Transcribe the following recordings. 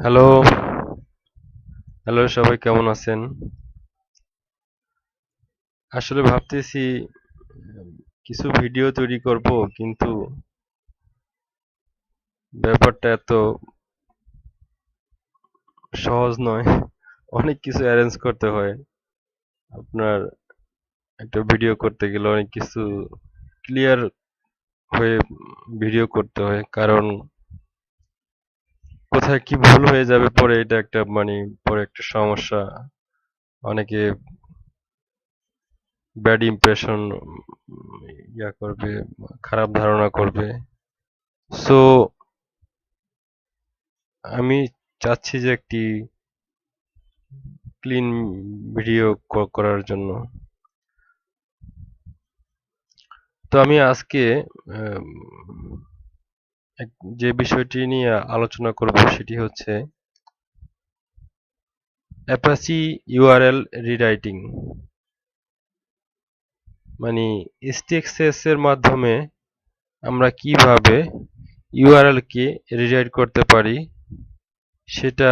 Hello, hello সবাই কেমন আছেন? আসলে ভাবতেছি কিছু ভিডিও তৈরি করব, কিন্তু ব্যাপারটা এত সহজ নয়। অনেক কিছু অ্যারেঞ্জ করতে হয়। আপনার একটা ভিডিও করতে গেলে অনেক কিছু ক্লিয়ার হয়ে ভিডিও করতে হয়, কারণ কোথায় কি ভুল হয়ে যাবে পরে এটা একটা পরে একটা সমস্যা। অনেকে ব্যাড ইমপ্রেশন করবে, খারাপ ধারণা করবে। সো আমি চাচ্ছি যে একটি ক্লিন ভিডিও করার জন্য। তো আমি আজকে আম, যে বিষয়টি নিয়ে আলোচনা করব সেটি হচ্ছে অ্যাপাচি ইউআরএল রিরাইটিং। মানে এসটিএক্সএস এর মাধ্যমে আমরা কিভাবে ইউআরএল কে রিরাইট করতে পারি সেটা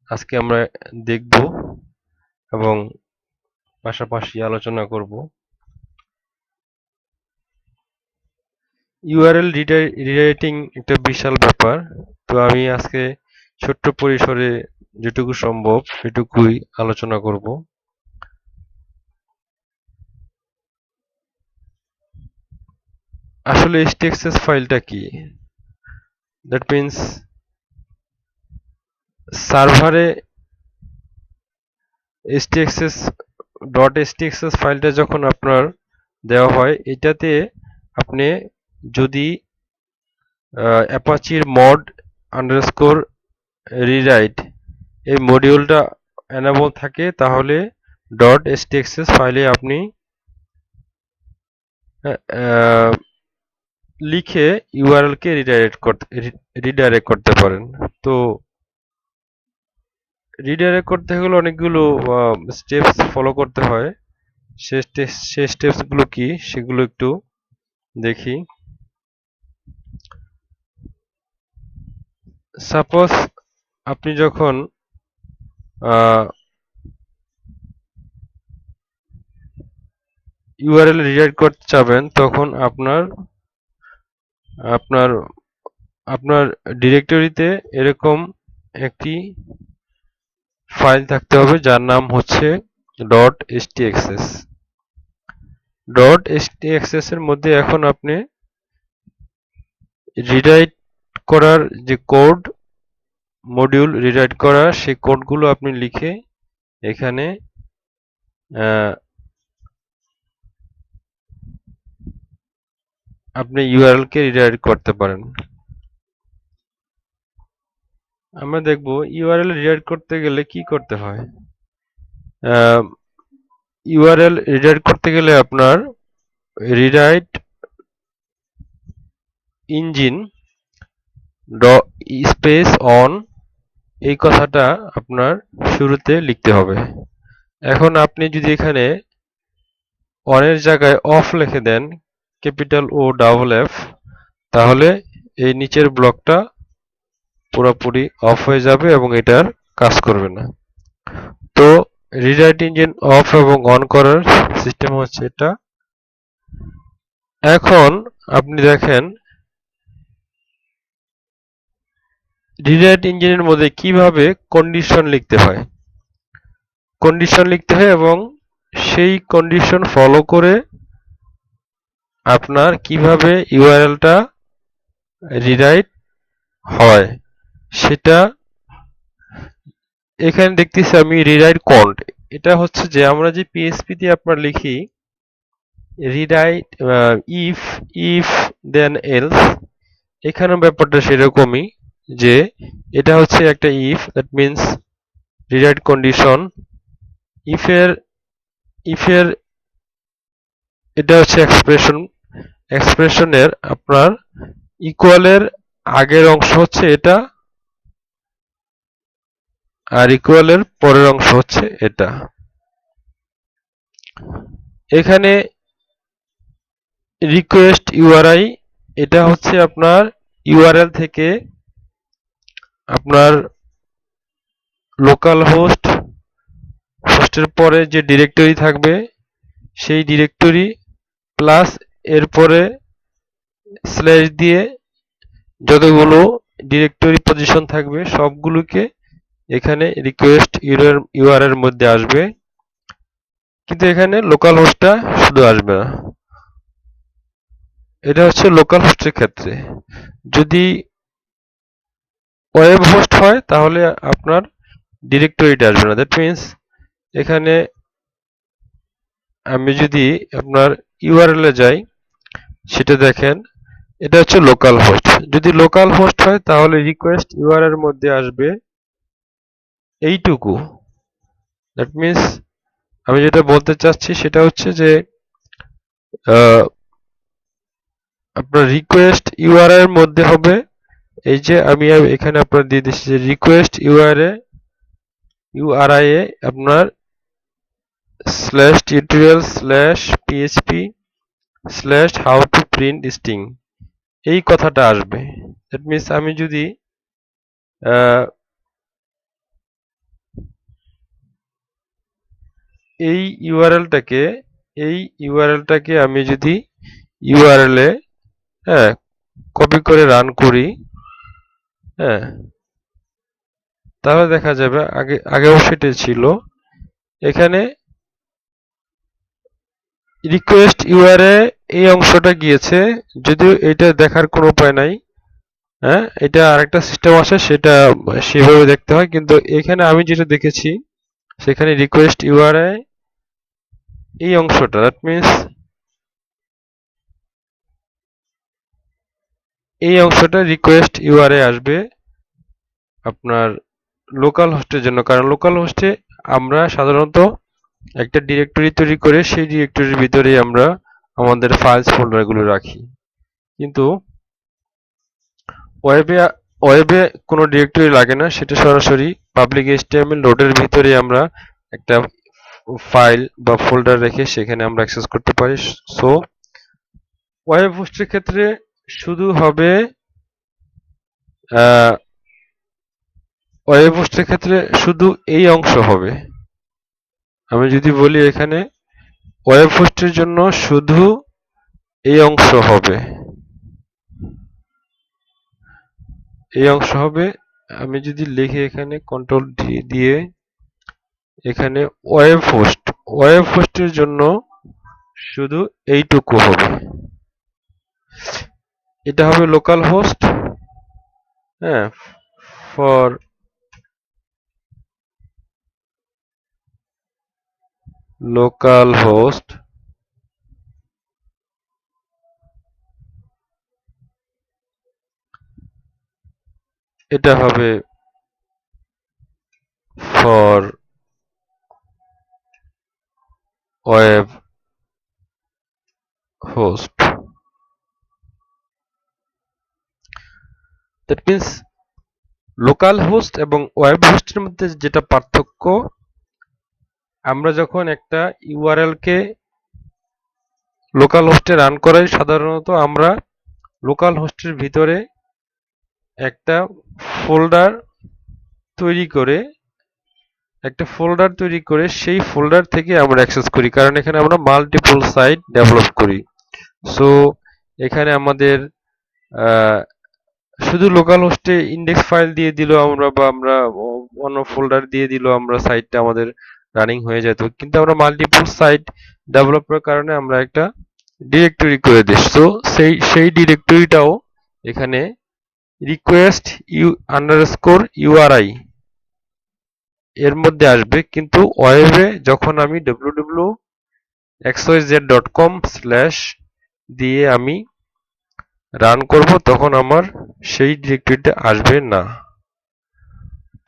আজকে আমরা দেখব এবং পাশাপাশি আলোচনা করব। ইউআরএল রিরাইটিং একটা বিশাল ব্যাপার। তো আমি আজকে ছোট্ট পরিসরে যেটুকু সম্ভব সেটুকুই আলোচনা করব। আসলে htaccess ফাইলটা কি? দ্যাট মিন্স সার্ভারে htaccess .htaccess ফাইলটা যখন আপনার দেওয়া হয়, এটাতে আপনি যদি অ্যাপাচির mod আন্ডারস্কোর রিরাইট এই মডিউলটা এনেবল থাকে, তাহলে .htaccess ফাইলে আপনি আহ, লিখে ইউআরএল কে রিডাইরেক্ট করতে পারেন। তো রিডাইরেক্ট করতে হলে অনেকগুলো স্টেপস ফলো করতে হয়। সে স্টেপস গুলো কি সেগুলো একটু দেখি। সাপোজ আপনি যখন ইউআরএল রিডাইরেক্ট করতে চাবেন, তখন আপনার আপনার আপনার ডিরেক্টরিতে এরকম একটি ফাইল থাকতে হবে যার নাম হচ্ছে .htaccess। .htaccess এর মধ্যে এখন আপনি রিরাইট করার যে কোড, মডিউল রিরাইট করার সেই কোডগুলো আপনি লিখে এখানে আপনি ইউআরএল কে রিডাইরেক্ট করতে পারেন। আমরা দেখব ইউআরএল রিডাইরেক্ট করতে গেলে কি করতে হয়। ইউআরএল রিডাইরেক্ট করতে গেলে আপনার রিরাইট ইঞ্জিন স্পেস অন এই কথাটা আপনার শুরুতে লিখতে হবে। এখন আপনি যদি এখানে অনের জায়গায় অফ লিখে দেন, ক্যাপিটাল ও ডাবল এফ, তাহলে এই নিচের ব্লকটা পুরোপুরি অফ হয়ে যাবে এবং এটার কাজ করবে না। তো রিরাইট ইঞ্জিন অফ এবং অন করার সিস্টেম হচ্ছে এটা। এখন আপনি দেখেন রিরাইট ইঞ্জিনের মধ্যে কিভাবে কন্ডিশন লিখতে হয়। কন্ডিশন লিখতে হয় এবং সেই কন্ডিশন ফলো করে আপনার কিভাবে ইউআরএলটা রিরাইট হয় সেটা এখানে দেখতেছি আমি রিরাইট কন্ট। এটা হচ্ছে যে আমরা যে পিএইচপি তে আপনার লিখি rewrite if if then else, এখানে ব্যাপারটা সেরকমই, যে এটা হচ্ছে একটা if, that means rewrite condition. ইফের ইফের এটা হচ্ছে এক্সপ্রেশন। এক্সপ্রেশনের আপনার ইকুয়ালের আগের অংশ হচ্ছে এটা, আর ইকুয়ালের পরের অংশ হচ্ছে এটা। এখানে রিকোয়েস্ট ইউআরআই, এটা হচ্ছে আপনার ইউআরএল থেকে আপনার লোকাল হোস্টের পরে যে ডিরেক্টরি থাকবে সেই ডিরেক্টরি প্লাস এরপরে স্ল্যাশ দিয়ে যতগুলো ডিরেক্টরি পজিশন থাকবে সবগুলোকে এখানে রিকোয়েস্ট ইউআরএল এর মধ্যে আসবে, কিন্তু এখানে লোকাল হোস্টটা শুধু আসবে না। এটা হচ্ছে লোকাল হোস্টের ক্ষেত্রে। যদি ওয়েব হোস্ট হয় তাহলে আপনার ডিরেক্টরিটা আসবে না। দ্যাট মিনস এখানে আমি যদি আপনার ইউআরএল এ যাই, সেটা দেখেন এটা হচ্ছে লোকাল হোস্ট। যদি লোকাল হোস্ট হয় তাহলে রিকোয়েস্ট ইউআরএল এর মধ্যে আসবে এইটুকু। দ্যাট মিনস আমি যেটা বলতে চাচ্ছি সেটা হচ্ছে যে আপনার রিকোয়েস্ট ইউআরএল এর মধ্যে হবে এই যে আমি এখানে আপনার দিয়ে দিচ্ছি যে রিকোয়েস্ট ইউআরআই এ আপনার /tutorial/php/how to print string এই কথাটা আসবে। দ্যাট মিনস আমি যদি এই ইউআরএলটাকে আমি যদি ইউআরএল এ কপি করে রান করি, তাহলে দেখা যাবে আগেও সেটা ছিল। এখানে রিকোয়েস্ট ইউআরএল এই অংশটা গিয়েছে, যদিও এটা দেখার কোনো উপায় নাই। এটা আরেকটা সিস্টেম আছে, সেটা সেভাবে দেখতে হয়, কিন্তু এখানে আমি যেটা দেখেছি সেখানে রিকোয়েস্ট ইউআরএল এই অংশটা, দ্যাট মিনস এই অংশটা রিকোয়েস্ট ইউআরএল আসবে আপনার লোকাল হোস্টের জন্য। কারণ লোকাল হোস্টে আমরা সাধারণত একটা ডিরেক্টরি তৈরি করে সেই ডিরেক্টরির ভিতরেই আমরা আমাদের ফাইলস ফোল্ডারগুলো রাখি, কিন্তু ওয়েবে কোনো ডিরেক্টরি লাগে না। সেটা সরাসরি পাবলিক এইচটিএমএল নোডের ভিতরে আমরা একটা ফাইল বা ফোল্ডার রেখে সেখানে আমরা অ্যাক্সেস করতে পারি। সো ওয়েব হোস্টের ক্ষেত্রে শুধু হবে ওয়েব হোস্টের ক্ষেত্রে শুধু এই অংশ হবে। আমি যদি বলি এখানে ওয়েব হোস্টের জন্য শুধু এই অংশ হবে, এই অংশ হবে। আমি যদি লিখি এখানে কন্ট্রোল দিয়ে এখানে ওয়েব হোস্টের জন্য শুধু এইটুকু হবে। এটা হবে local host, for local host এটা হবে for web host. That means local host এবং ওয়েব হোস্টের মধ্যে যেটা পার্থক্য, আমরা যখন একটা ইউআরএল কে লোকাল হোস্টে রান করাই, সাধারণত আমরা লোকাল হোস্টের ভিতরে একটা ফোল্ডার তৈরি করে সেই ফোল্ডার থেকে আমরা অ্যাক্সেস করি, কারণ এখানে আমরা মাল্টিপল সাইট ডেভেলপ করি। সো এখানে আমাদের শুধু লোকাল হোস্টে ইন্ডেক্স ফাইল দিয়ে দিল আমরা, বা আমরা অন্য ফোল্ডার দিয়ে দিল, আমরা সাইটটা আমাদের রানিং হয়ে যেত। কিন্তু আমরা মাল্টিপল সাইট ডেভেলপ করার কারণে আমরা একটা ডিরেক্টরি করে দিই। সো সেই ডিরেক্টরিটাও এখানে রিকোয়েস্ট ইউআরআই এর মধ্যে আসবে, কিন্তু ওয়েবে যখন আমি www.xyz.com/ দিয়ে আমি রান করব তখন আমার সেই ডিরেক্টরিটা আসবে না।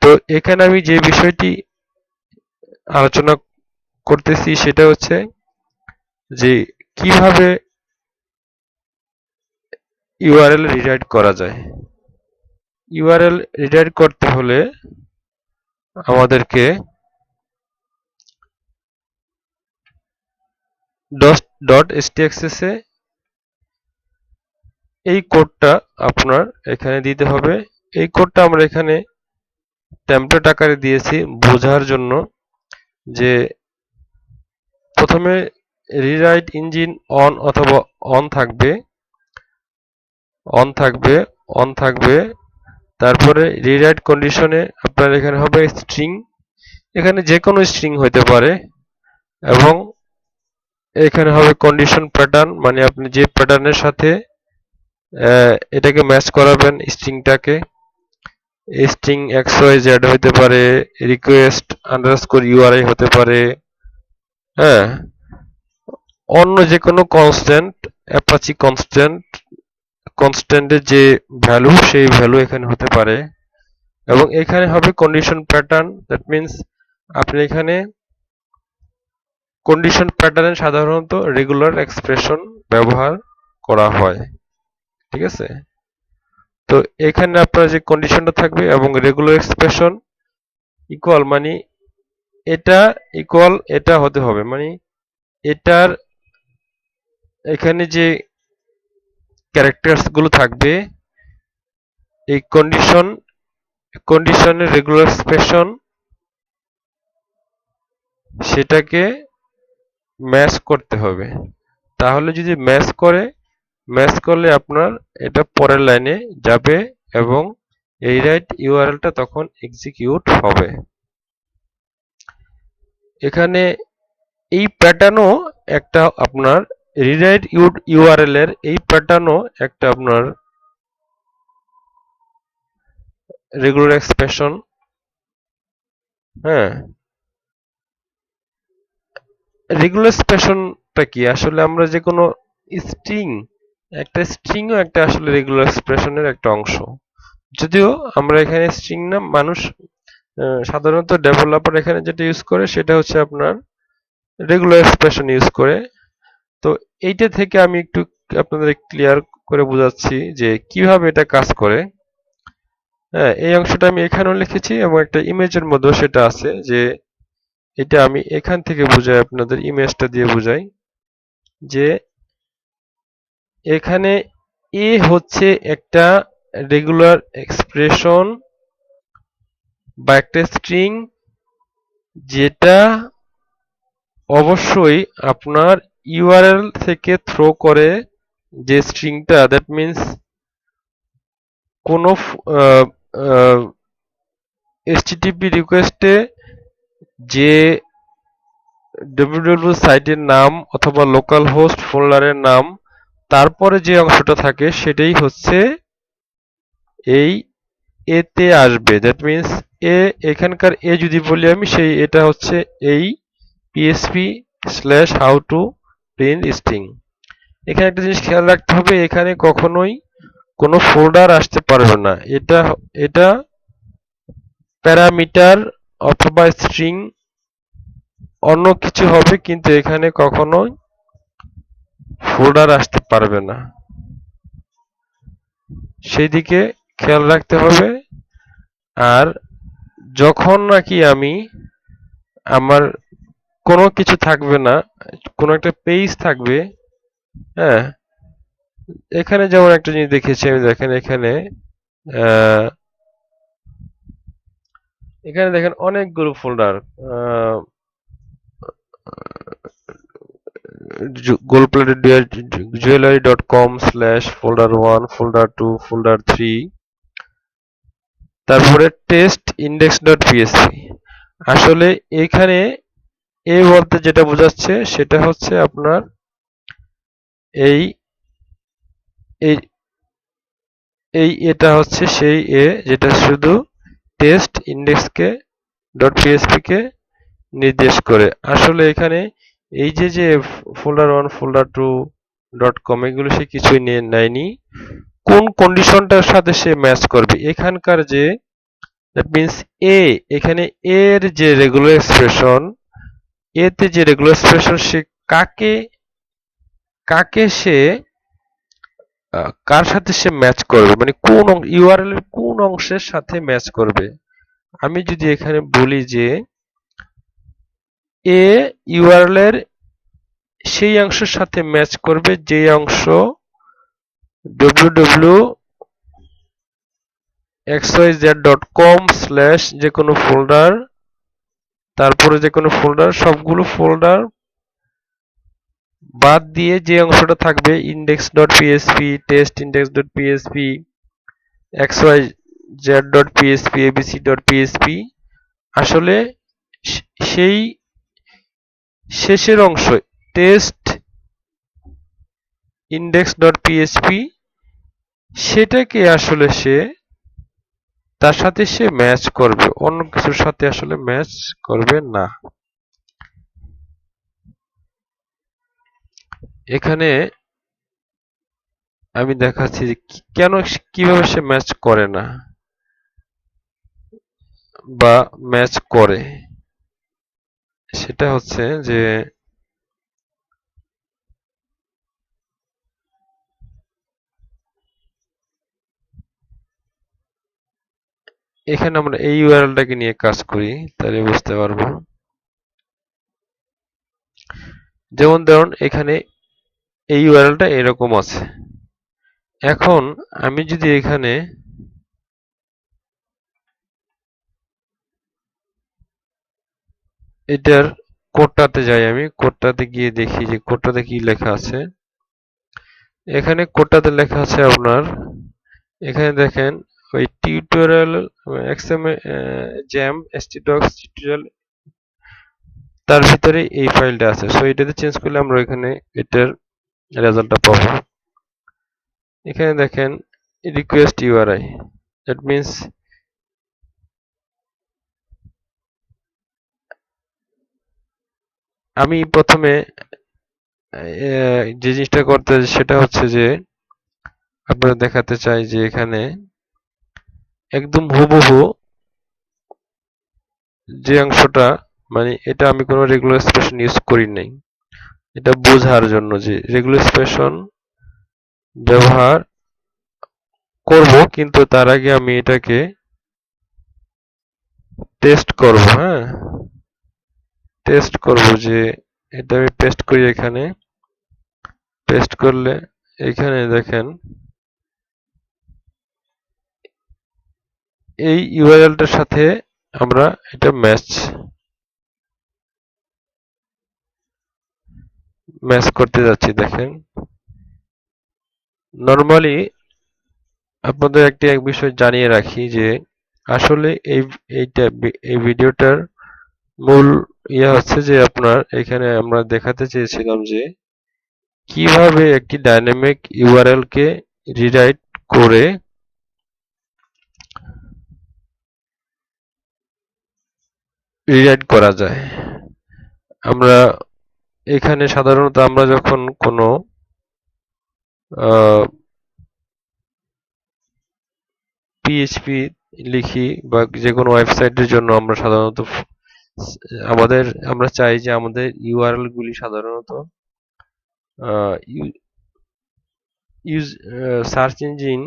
তো এখানে আমি যে বিষয়টি আলোচনা করতেছি সেটা হচ্ছে যে কিভাবে ইউআরএল রিরাইট করা যায়। ইউআরএল রিরাইট করতে হলে আমাদেরকে .htaccess এ এই কোডটা আপনার এখানে দিতে হবে। এই কোডটা আমরা এখানে টেমপ্লেট আকারে দিয়েছি বোঝার জন্য যে প্রথমে রিরাইট ইঞ্জিন অন অথবা অন থাকবে অন থাকবে অন থাকবে তারপরে রিরাইট কন্ডিশনে আপনার এখানে হবে স্ট্রিং, এখানে যে কোনো স্ট্রিং হতে পারে, এবং এখানে হবে কন্ডিশন প্যাটার্ন, মানে আপনি যে প্যাটার্নের সাথে এটাকে ম্যাচ করাবেন স্ট্রিংটাকে। স্ট্রিং XYZ হতে পারে, রিকোয়েস্ট আন্ডারস্কোর ইউআরআই হতে পারে, হ্যাঁ, অন্য যে কোনো কনস্ট্যান্ট, অ্যাপাচি কনস্ট্যান্টের যে ভ্যালু সেই ভ্যালু এখানে হতে পারে। এবং এখানে হবে কন্ডিশন প্যাটার্ন, দ্যাট মিন্স আপনি এখানে কন্ডিশন প্যাটার্নে সাধারণত রেগুলার এক্সপ্রেশন ব্যবহার করা হয়, ঠিক আছে। তো এখানে আপনার যে কন্ডিশনটা থাকবে এবং রেগুলার এক্সপ্রেশন ইকুয়াল, মানে এটা ইকুয়াল এটা হতে হবে, মানে এটার এখানে যে ক্যারেক্টার্স গুলো থাকবে এই কন্ডিশনের রেগুলার এক্সপ্রেশন সেটাকে ম্যাচ করতে হবে। তাহলে যদি ম্যাচ করলে আপনার এটা পরের লাইনে যাবে এবং এই রাইট ইউআরএলটা তখন এক্সিকিউট হবে। এখানে এই প্যাটার্নও একটা আপনার রিরাইট ইউআরএল এর এই প্যাটার্নও একটা আপনার রেগুলার এক্সপ্রেশন। হ্যাঁ, রেগুলার এক্সপ্রেশনটা কি আসলে আমরা যে কোনো স্ট্রিং, একটা স্ট্রিংও একটা আসলে রেগুলার এক্সপ্রেশনের একটা অংশ, যদিও আমরা এখানে স্ট্রিং না, মানুষ সাধারণত ডেভেলপার এখানে যেটা ইউজ করে সেটা হচ্ছে আপনার রেগুলার এক্সপ্রেশন ইউজ করে। তো এইটা থেকে আমি একটু আপনাদের ক্লিয়ার করে বোঝাচ্ছি যে কিভাবে এটা কাজ করে। হ্যাঁ, এই অংশটা আমি এখানেও লিখেছি এবং একটা ইমেজের মধ্যেও সেটা আছে, যে এটা আমি এখান থেকে বুঝাই, আপনাদের ইমেজটা দিয়ে বুঝাই যে এখানে এ হচ্ছে একটা রেগুলার এক্সপ্রেশন বা একটা স্ট্রিং, যেটা অবশ্যই আপনার ইউআরএল থেকে থ্রো করে যে স্ট্রিংটা, দ্যাট মিন্স কোনো এইচটিটিপি রিকোয়েস্টে যে www সাইটের নাম অথবা লোকাল হোস্ট ফোল্ডারের নাম, তারপরে যে অংশটা থাকে সেটাই হচ্ছে এই এতে আসবে। দ্যাট মিন্স এখানকার যদি বলি আমি, সেই এটা হচ্ছে এই php/how-to-print-string। এখানে একটা জিনিস খেয়াল রাখতে হবে, এখানে কখনোই কোনো ফোল্ডার আসতে পারবে না, এটা প্যারামিটার অথবা স্ট্রিং অন্য কিছু হবে, কিন্তু এখানে কখনোই ফোল্ডার আসতে পারবে না, সেই দিকে খেয়াল রাখতে হবে। আর যখন নাকি আমার কোনো কিছু থাকবে না, কোনো একটা পেজ থাকবে, হ্যাঁ, এখানে যেমন একটা জিনিস দেখেছি আমি, দেখেন এখানে দেখেন অনেকগুলো ফোল্ডার, goldplated.com/folder1 folder2 folder3, তারপরে টেস্ট index.php। আসলে এখানে এ বলতে যেটা বোঝাচ্ছে সেটা হচ্ছে আপনার এই এই এটা হচ্ছে সেই যেটা শুধু টেস্ট ইন্ডেক্সকে .php কে নির্দেশ করে। আসলে এখানে এই যে folder1 folder2 .com এগুলো সে কিছুই নেয়নি, কোন কন্ডিশনটার সাথে সে ম্যাচ করবে এখানকার যে, দ্যাট মিন্স এখানে এর যে রেগুলার এক্সপ্রেশন, এতে যে রেগুলার এক্সপ্রেশন সে কাকে সে কার সাথে সে ম্যাচ করবে, মানে কোন ইউআরএল এর কোন অংশের সাথে ম্যাচ করবে। আমি যদি এখানে বলি যে ইউআরএল এর সেই অংশের সাথে ম্যাচ করবে যে অংশ www xyz.com স্ল্যাশ যে কোনো ফোল্ডার, তারপরে যে কোনো ফোল্ডার, সবগুলো ফোল্ডার বাদ দিয়ে যে অংশটা থাকবে index.php, testindex.php, xyz.php, abc.php, আসলে সেই শেষের অংশ টেস্ট index.php, সেটাকে আসলে তার সাথে সে ম্যাচ করবে, অন্য কিছুর সাথে আসলে ম্যাচ করবে না। এখানে আমি দেখাচ্ছি যে কেন কিভাবে সে ম্যাচ করে না বা ম্যাচ করে। সেটা হচ্ছে যে এখানে আমরা এই ইউআরএলটাকে নিয়ে কাজ করি, তাহলে বুঝতে পারবো। যেমন ধরুন এখানে এই ইউআরএলটা এরকম আছে। এখন আমি যদি এখানে এটার কোডটাতে যাই, আমি কোডটাতে গিয়ে দেখি যে কোডটাতে কি লেখা আছে। এখানে কোডটাতে লেখা আছে আপনার, এখানে দেখেন ওই tutorial XML jam htdocs tutorial, তার ভিতরে এই ফাইলটা আছে। সো এটাতে চেঞ্জ করলে আমরা এখানে এটার রেজাল্টটা পাবো। এখানে দেখেন রিকোয়েস্ট ইউআরআই, দ্যাট মিন্স আমি প্রথমে যে জিনিসটা করতে সেটা হচ্ছে যে আপনারা দেখাতে চাই যে এখানে একদম হুবহু যে অংশটা, মানে এটা আমি কোনো রেগুলার এক্সপ্রেশন ইউজ করি নাই, এটা বোঝার জন্য যে রেগুলার এক্সপ্রেশন ব্যবহার করব, কিন্তু তার আগে আমি এটাকে টেস্ট করব। হ্যাঁ, টেস্ট করব যে এটা আমি পেস্ট করি, এখানে পেস্ট করলে এখানে দেখেন এই ইউআরএলটার সাথে আমরা এটা ম্যাচ করতে যাচ্ছি। দেখেন নরমালি আপনাদের এক বিষয় জানিয়ে রাখি যে আসলে এই ভিডিওটার মূল হচ্ছে যে আপনার এখানে আমরা দেখাতে চেয়েছিলাম যে কিভাবে একটি ডাইনামিক ইউআরএল কে রিরাইট করে করা যায়। আমরা এখানে সাধারণত আমরা যখন কোনো পিএইচপি লিখি বা যে কোনো ওয়েবসাইটের জন্য আমরা সাধারণত আমরা চাই যে আমাদের ইউআরএল গুলি সাধারণত ইউজ সার্চ ইঞ্জিন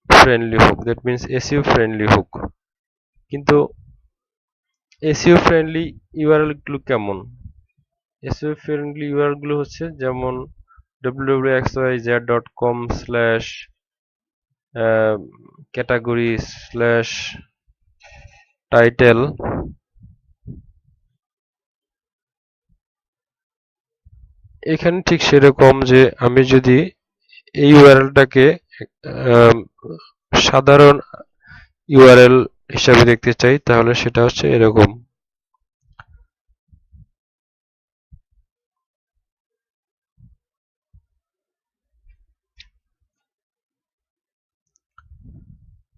ফ্রেন্ডলি হোক, দ্যাট মিন্স এসইও ফ্রেন্ডলি হোক। কিন্তু এসইও ফ্রেন্ডলি ইউআরএল গুলো কেমন? এসইও ফ্রেন্ডলি ইউআরএল গুলো হচ্ছে যেমন www.xyz.com slash category slash title, এখানে ঠিক সেরকম যে আমি যদি এই ইউআরএলটাকে সাধারণ ইউআরএল হিসাবে দেখতে চাই, তাহলে সেটা হচ্ছে এরকম।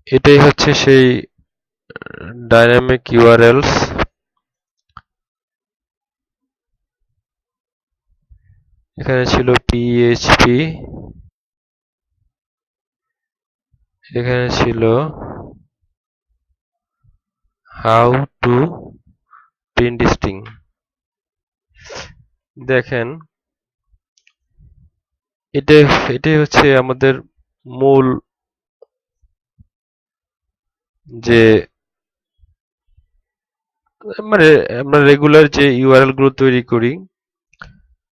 এটাই হচ্ছে সেই ডাইনামিক ইউআরএলস। এখানে ছিল পিএইচপি, এখানে ছিল হাউ টু প্রিন্ট স্ট্রিং। দেখেন এটাই হচ্ছে আমাদের মূল যে মানে আমরা রেগুলার যে ইউআরএল গুলো তৈরি করি,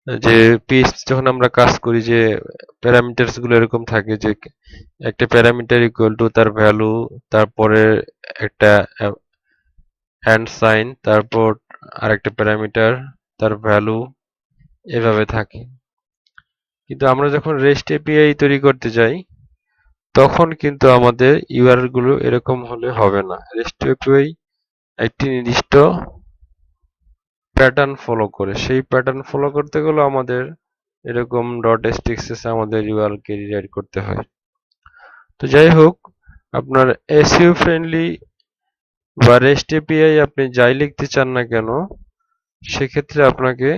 যে পিএইচপি যখন আমরা কাজ করি যে প্যারামিটারস গুলো এরকম থাকে যে একটা প্যারামিটার ইকুয়াল টু তার ভ্যালু, তারপরে একটা হ্যান্ড সাইন, তারপর আরেকটা প্যারামিটার, তার ভ্যালু, এভাবে থাকে। কিন্তু আমরা যখন রেস্ট এপিআই তৈরি করতে যাই তখন কিন্তু আমাদের ইউআরএল গুলো এরকম হলে হবে না। রেস্ট এপিআই একটি নির্দিষ্ট প্যাটার্ন ফলো করে। সেই প্যাটার্ন ফলো করতে গেলে আমাদের এরকম .stxs আমাদের ইউআরএল কে রিরাইট করতে হয়। তো যাই হোক, আপনার এসইও ফ্রেন্ডলি বা রেস্ট এপিআই আপনি যাই লিখতে চান না কেন, সেক্ষেত্রে আপনাকে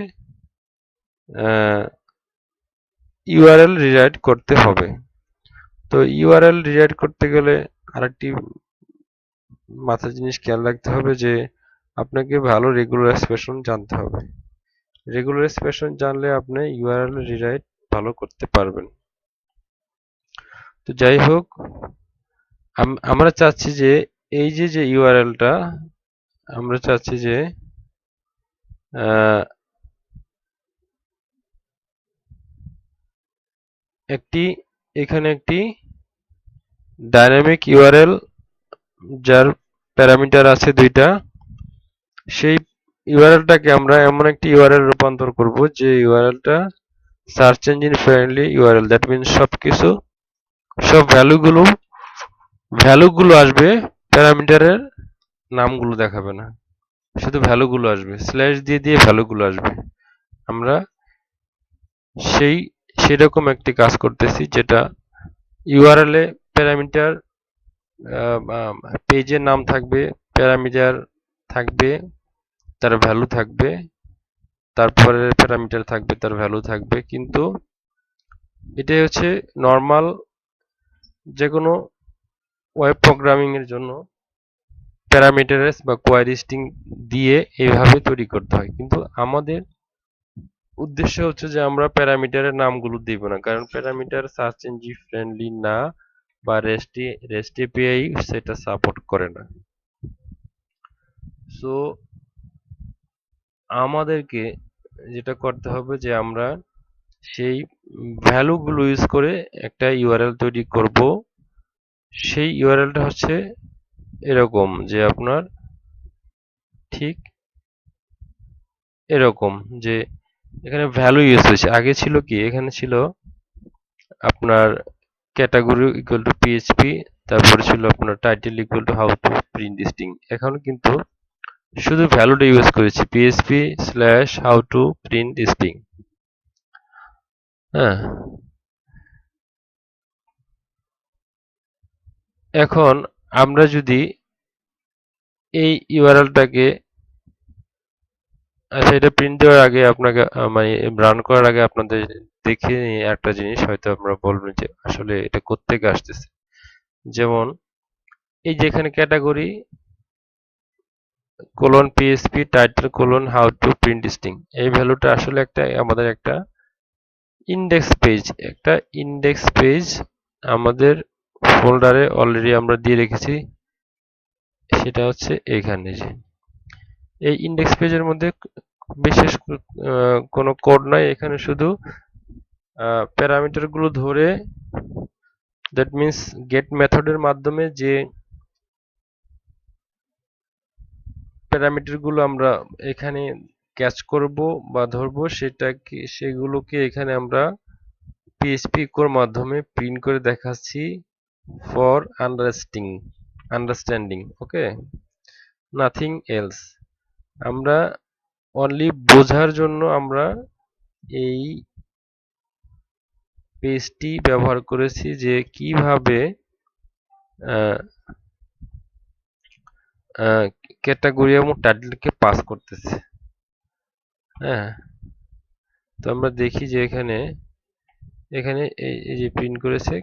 ইউআরএল রিরাইট করতে হবে। তো ইউআরএল রিরাইট করতে গেলে আরেকটি মাথার জিনিস খেয়াল রাখতে হবে যে আপনাকে ভালো রেগুলার এক্সপ্রেশন জানতে হবে। রেগুলার এক্সপ্রেশন জানলে আপনি ইউআরএল রিরাইট ভালো করতে পারবেন। তো যাই হোক, আমরা চাচ্ছি যে এই যে ইউআরএলটা আমরা চাচ্ছি যে এখানে একটি ডাইনামিক ইউআরএল যার প্যারামিটার আছে দুইটা, সেই ইউআরএলটাকে আমরা এমন একটি ইউআরএল রূপান্তর করব যে ইউআরএলটা search engine friendly URL. That means সব ভ্যালুগুলো আসবে, প্যারামিটারের নামগুলো দেখাবে না, শুধু ভ্যালুগুলো আসবে, স্ল্যাশ দিয়ে দিয়ে ভ্যালুগুলো আসবে। আমরা সেরকম একটি কাজ করতেছি যেটা ইউআরএল এ প্যারামিটার, পেজের নাম থাকবে, প্যারামিটার থাকবে, তার ভ্যালু থাকবে, তারপরে প্যারামিটার থাকবে, তার ভ্যালু থাকবে। কিন্তু এটাই হচ্ছে নর্মাল যে কোনো ওয়েব প্রোগ্রামিং এর জন্য প্যারামিটারেস বা কোয়ারি স্ট্রিং দিয়ে এইভাবে তৈরি করতে হয়। কিন্তু আমাদের উদ্দেশ্য হচ্ছে যে আমরা প্যারামিটারের নামগুলো দিব না, কারণ প্যারামিটার সার্চ ইঞ্জিন ফ্রেন্ডলি না বা রেস্ট এপিআই সেটা সাপোর্ট করে না। সো আমাদেরকে যেটা করতে হবে যে আমরা সেই ভ্যালুগুলো ইউজ করে একটা ইউআরএল তৈরি করব। সেই ইউআরএলটা হচ্ছে এরকম যে আপনার ঠিক এরকম যে এখানে ভ্যালু ইউজ হয়েছে। আগে ছিল কি, এখানে ছিল আপনার ক্যাটাগরি ইকুয়াল টু পিএইচপি, তারপরে ছিল আপনার title equal to how to print string. এখন কিন্তু শুধু ভ্যালুটা ইউজ করেছি, PHP slash how to print string. হ্যাঁ, এখন আমরা যদি এই ইউআরএলটাকে, আচ্ছা, এটা প্রিন্ট দেওয়ার আগে আপনাকে মানে রান করার আগে আপনাদের দেখে নিয়ে একটা জিনিস হয়তো আমরা বলবেন যে আসলে এটা কোত্থেকে আসতেছে। যেমন এই যে এখানে category colon PSP title colon how to print string, এই ভ্যালুটা আসলে আমাদের একটা ইন্ডেক্স পেজ আমাদের ফোল্ডারে অলরেডি আমরা দিয়ে রেখেছি। সেটা হচ্ছে এখানে যে এই ইন্ডেক্স পেজের মধ্যে বিশেষ কোনো কোড নাই, এখানে শুধু প্যারামিটার গুলো ধরে, দ্যাট মিন্স গেট মেথডের মাধ্যমে যে প্যারামিটার গুলো আমরা এখানে ক্যাচ করব বা ধরবো সেগুলোকে এখানে আমরা পিএইচপি কোর মাধ্যমে প্রিন্ট করে দেখাচ্ছি for understanding. Okay, nothing else. আমরা অনলি বোঝার জন্য আমরা এই পেজটি ব্যবহার করেছি যে কিভাবে ক্যাটাগরি এবং টাইটেলকে পাস করতেছে। হ্যাঁ, তো আমরা দেখি যে এখানে এখানে এই যে প্রিন্ট করেছে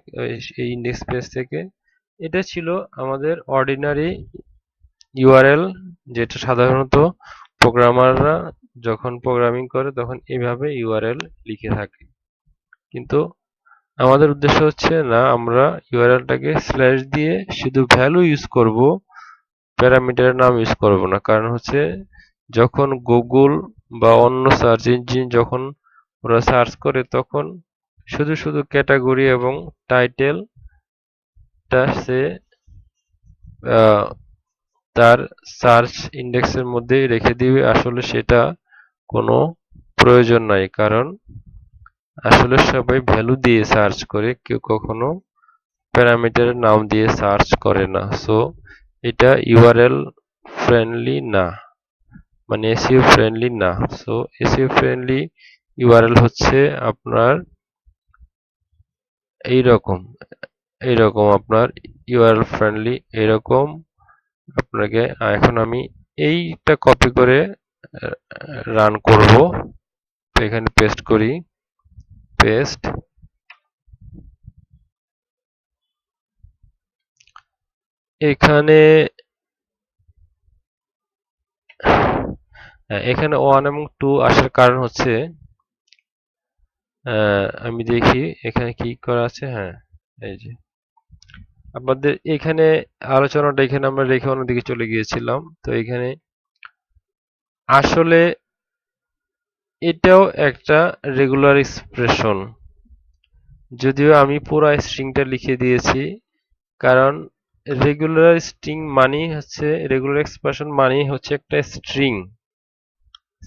এই ইন্ডেক্স পেজ থেকে। এটা ছিল আমাদের অর্ডিনারি ইউআরএল, যেটা সাধারণত প্রোগ্রামাররা যখন প্রোগ্রামিং করে তখন এইভাবে ইউআরএল লিখে থাকে। কিন্তু আমাদের উদ্দেশ্য হচ্ছে না, আমরা ইউআরএলটাকে স্ল্যাশ দিয়ে শুধু ভ্যালু ইউজ করব, প্যারামিটারের নাম ইউজ করব না। কারণ হচ্ছে যখন গুগল বা অন্য সার্চ ইঞ্জিন যখন ওরা সার্চ করে তখন শুধু শুধু ক্যাটাগরি এবং টাইটেলটা সে আহ, তার সার্চ ইন্ডেক্সের মধ্যেই রেখে দিবে। আসলে সেটা কোনো প্রয়োজন নাই, কারণ আসলে সবাই ভ্যালু দিয়ে সার্চ করে, কেউ কখনো প্যারামিটারের নাম দিয়ে সার্চ করে না। সো এটা ইউআরএল ফ্রেন্ডলি না, মানে এসইও ফ্রেন্ডলি না। সো এসইও ফ্রেন্ডলি ইউআরএল হচ্ছে আপনার এইরকম এইরকম আপনার ইউআরএল ফ্রেন্ডলি এইরকম আপনাকে। এখন আমি এইটা কপি করে রান করব। তো এখানে পেস্ট করি, পেস্ট। এখানে এখানে 1 এবং 2 আসার কারণ হচ্ছে আমি দেখি এখানে কি করা আছে। হ্যাঁ, এই যে আমাদের এখানে আলোচনাটা এখানে আমরা রেখে অন্যদিকে চলে গিয়েছিলাম। তো এখানে আসলে এটাও একটা রেগুলার এক্সপ্রেশন, যদিও আমি পুরো স্ট্রিংটা লিখে দিয়েছি, কারণ রেগুলার স্ট্রিং মানেই হচ্ছে, রেগুলার এক্সপ্রেশন মানেই হচ্ছে একটা স্ট্রিং।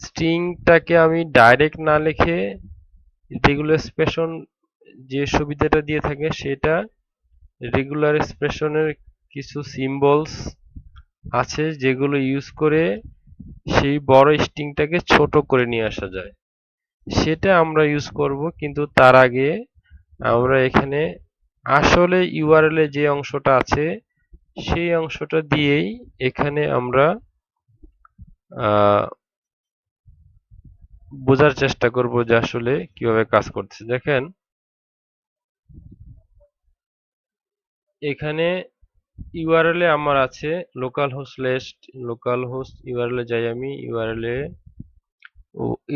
স্ট্রিংটাকে আমি ডাইরেক্ট না লিখে রেগুলার এক্সপ্রেশন যে সুবিধাটা দিয়ে থাকে সেটা রেগুলার এক্সপ্রেশনের কিছু সিম্বলস আছে যেগুলো ইউজ করে সেই বড় স্ট্রিংটাকে ছোট করে নিয়ে আসা যায়, সেটা আমরা ইউজ করব। কিন্তু তার আগে আমরা এখানে আসলে ইউআরএল এ যে অংশটা আছে সেই অংশটা দিয়েই এখানে আমরা বোঝার চেষ্টা করব যে আসলে কিভাবে কাজ করছে। দেখেন এখানে ইউআরএল এ আমার আছে লোকাল হোস্ট ইউআরএল এ যাই আমি।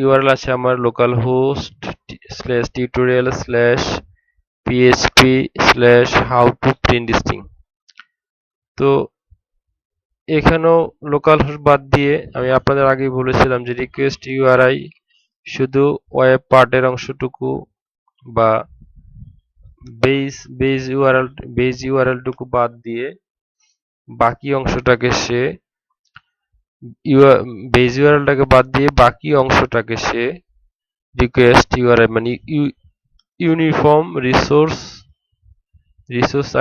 ইউআরএল আছে আমার local host slash tutorial slash PHP slash how to print string. তো এখানেও লোকাল হোস্ট বাদ দিয়ে আমি আপনাদের আগেই বলেছিলাম যে রিকোয়েস্ট ইউআরআই শুধু ওয়েব পার্টের অংশটুকু বা বেজ ইউআরএল টুকু বাদ দিয়ে বাকি অংশটাকে সে বেজ ইউআরএলটাকে বাদ দিয়ে বাকি অংশটাকে সে রিকোয়েস্ট ইউআরআই মানে ইউনিফর্ম রিসোর্স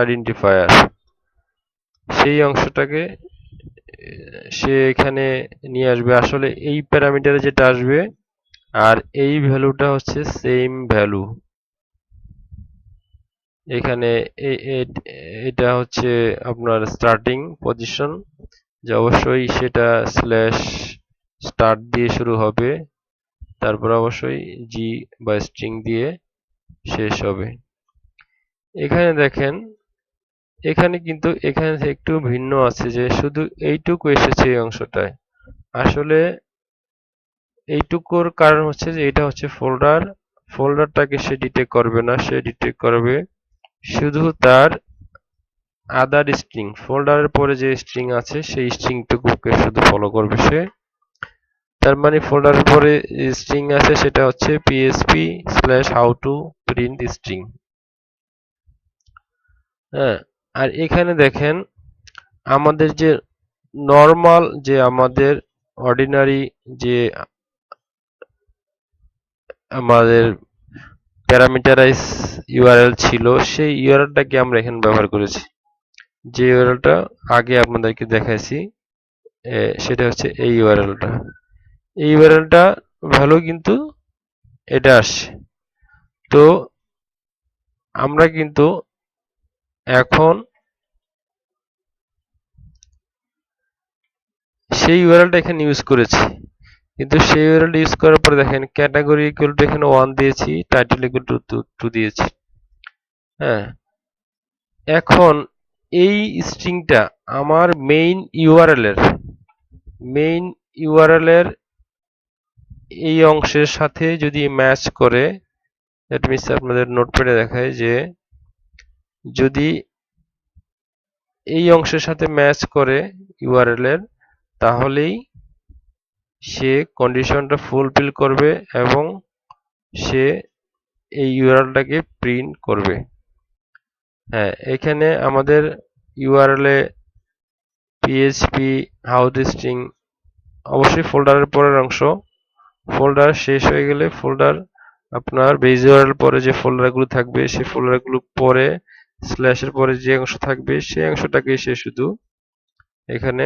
আইডেন্টিফায়ার, সেই অংশটাকে সে এখানে নিয়ে আসবে। আসলে এই প্যারামিটারে যেটা আসবে আর এই ভ্যালুটা হচ্ছে সেম ভ্যালু। এখানে এটা হচ্ছে আপনার স্টার্টিং পজিশন, যে অবশ্যই সেটা স্ল্যাশ স্টার্ট দিয়ে শুরু হবে, তারপর অবশ্যই জি বা স্ট্রিং দিয়ে শেষ হবে। এখানে দেখেন এখানে কিন্তু এখানে একটু ভিন্ন আছে যে শুধু এইটুকু এসেছে এই অংশটায়। আসলে এইটুকুর কারণ হচ্ছে যে এটা হচ্ছে ফোল্ডারটাকে সে ডিটেক্ট করবে না, সে ডিটেক্ট করবে শুধু তার আদার স্ট্রিং, ফোল্ডারের পরে যে স্ট্রিং আছে সেই স্ট্রিংটুকুকে শুধু ফলো করবে সে। তার মানে ফোল্ডারের পরে স্ট্রিং আছে সেটা হচ্ছে PHP slash how to print string. হ্যাঁ, আর এখানে দেখেন আমাদের যে নর্মাল যে আমাদের অর্ডিনারি যে আমাদের প্যারামিটারাইজ ইউআরএল ছিল সেই ইউআরএলটাকে আমরা এখানে ব্যবহার করেছি। যে ইউআরএলটা আগে আপনাদেরকে দেখাইছি সেটা হচ্ছে এই ইউআরএলটা। এই ইউআরএলটা ভ্যালু কিন্তু এটা আসছে। তো আমরা কিন্তু এখন সেই ইউআরএলটা এখানে ইউজ করেছি, কিন্তু সেই ইউআরএল ইউজ করার পরে দেখেন ক্যাটাগরি ইকুয়াল টু এখানে 1 দিয়েছি, টাইটেল ইকুয়াল টু 2 দিয়েছি। হ্যাঁ, এখন এই স্ট্রিংটা আমার মেইন ইউআরএল এর এই অংশের সাথে যদি ম্যাচ করে, দ্যাট মিনস আপনাদের নোটপ্যাডে দেখায় যে যদি এই অংশের সাথে ম্যাচ করে ইউআরএল এর, তাহলেই সে কন্ডিশনটা ফুলফিল করবে এবং সে এই ইউআরএলটাকে প্রিন্ট করবে। হ্যাঁ, এখানে আমাদের ইউআরএল এ পিএইচপি হাউস স্ট্রিং অবশ্যই ফোল্ডারের পরের অংশ। ফোল্ডার শেষ হয়ে গেলে ফোল্ডার আপনার বেজ ইউআরএল পরে যে ফোল্ডারগুলো থাকবে সেই ফোল্ডারগুলো পরে স্ল্যাশের পরে যে অংশ থাকবে সেই অংশটাকে সে শুধু এখানে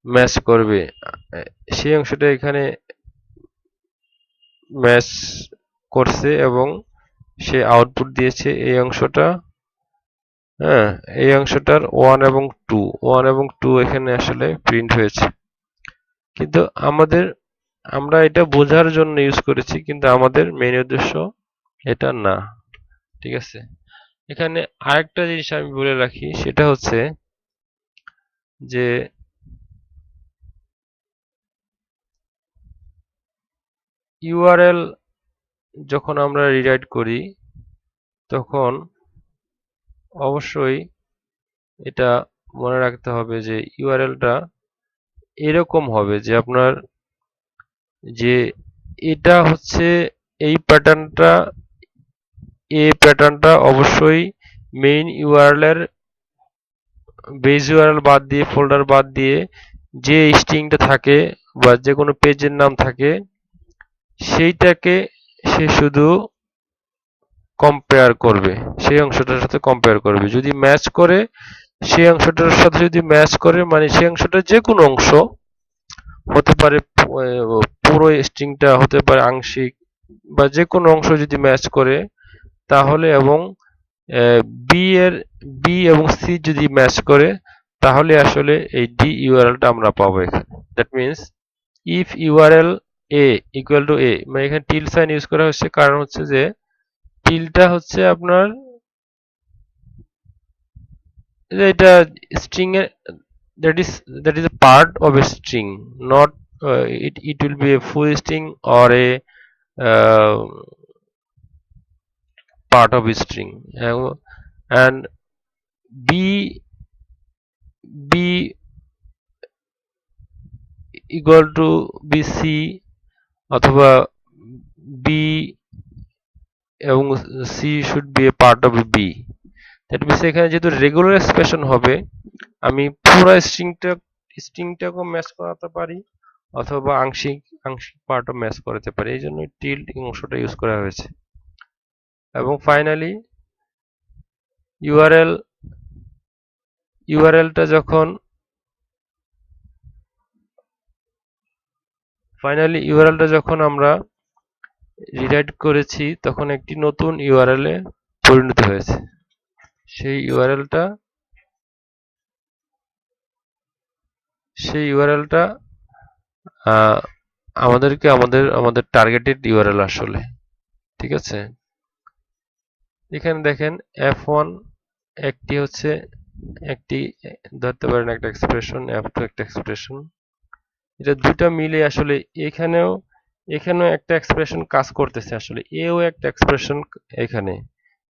ম্যাচ করবে। সেই অংশটা এখানে ম্যাচ করছে এবং সে আউটপুট দিয়েছে এই অংশটা। হ্যাঁ, এই অংশটার 1 এবং 2 এখানে আসলে প্রিন্ট হয়েছে। কিন্তু আমরা এটা বোঝার জন্য ইউজ করেছি, কিন্তু আমাদের মেইন উদ্দেশ্য এটা না। ঠিক আছে, এখানে আরেকটা জিনিস আমি বলে রাখি, সেটা হচ্ছে যে ইউআরএল যখন আমরা রিরাইট করি তখন অবশ্যই এটা মনে রাখতে হবে যে ইউআরএলটা এরকম হবে যে আপনার যে এটা হচ্ছে এই প্যাটার্নটা অবশ্যই মেইন ইউআরএল এর বেজ ইউআরএল বাদ দিয়ে ফোল্ডার বাদ দিয়ে যে স্ট্রিংটা থাকে বা যে কোনো পেজের নাম থাকে সেইটাকে সে শুধু কম্পেয়ার করবে, সেই অংশটার সাথে কম্পেয়ার করবে। যদি ম্যাচ করে সেই অংশটার সাথে যদি ম্যাচ করে মানে সেই অংশটা যে কোনো অংশ হতে পারে, পুরো স্ট্রিংটা হতে পারে আংশিক, বা যে কোনো অংশ যদি ম্যাচ করে তাহলে এবং বি এর বি এবং সি যদি ম্যাচ করে তাহলে আসলে এই ডি ইউআরএলটা আমরা পাবো এখানে। That means if URL A equal to A, মানে এখানে টিল সাইন ইউজ করা হচ্ছে কারণ হচ্ছে যে টিলটা হচ্ছে আপনার এটা স্ট্রিং এর that is a part of a string, not it will be a full string or a uh, part of a string. And b b equal to bc অথবা b এবং c should be a part of b. That means এখানে যেহেতু regular expression হবে আমি পুরো স্ট্রিংটাকেও match করাতে পারি অথবা আংশিক আংশিক পার্টও ম্যাচ করাতে পারি, এই জন্য টিল্ড অংশটা ইউজ করা হয়েছে। এবং ইউআরএল ইউআরএলটা যখন আমরা রিরাইট করেছি তখন একটি নতুন ইউআরএল এ পরিণত হয়েছে। সেই ইউআরএলটা আমাদেরকে আমাদের টার্গেটেড ইউআরএল আসলে। ঠিক আছে, এখানে দেখেন f1 একটি হচ্ছে একটি ধরতে পারেন একটা এক্সপ্রেশন, f2 একটা এক্সপ্রেশন, এটা দুটো মিলে আসলে এখানেও একটা এক্সপ্রেশন কাজ করতেছে, আসলে এও একটা এক্সপ্রেশন এখানে,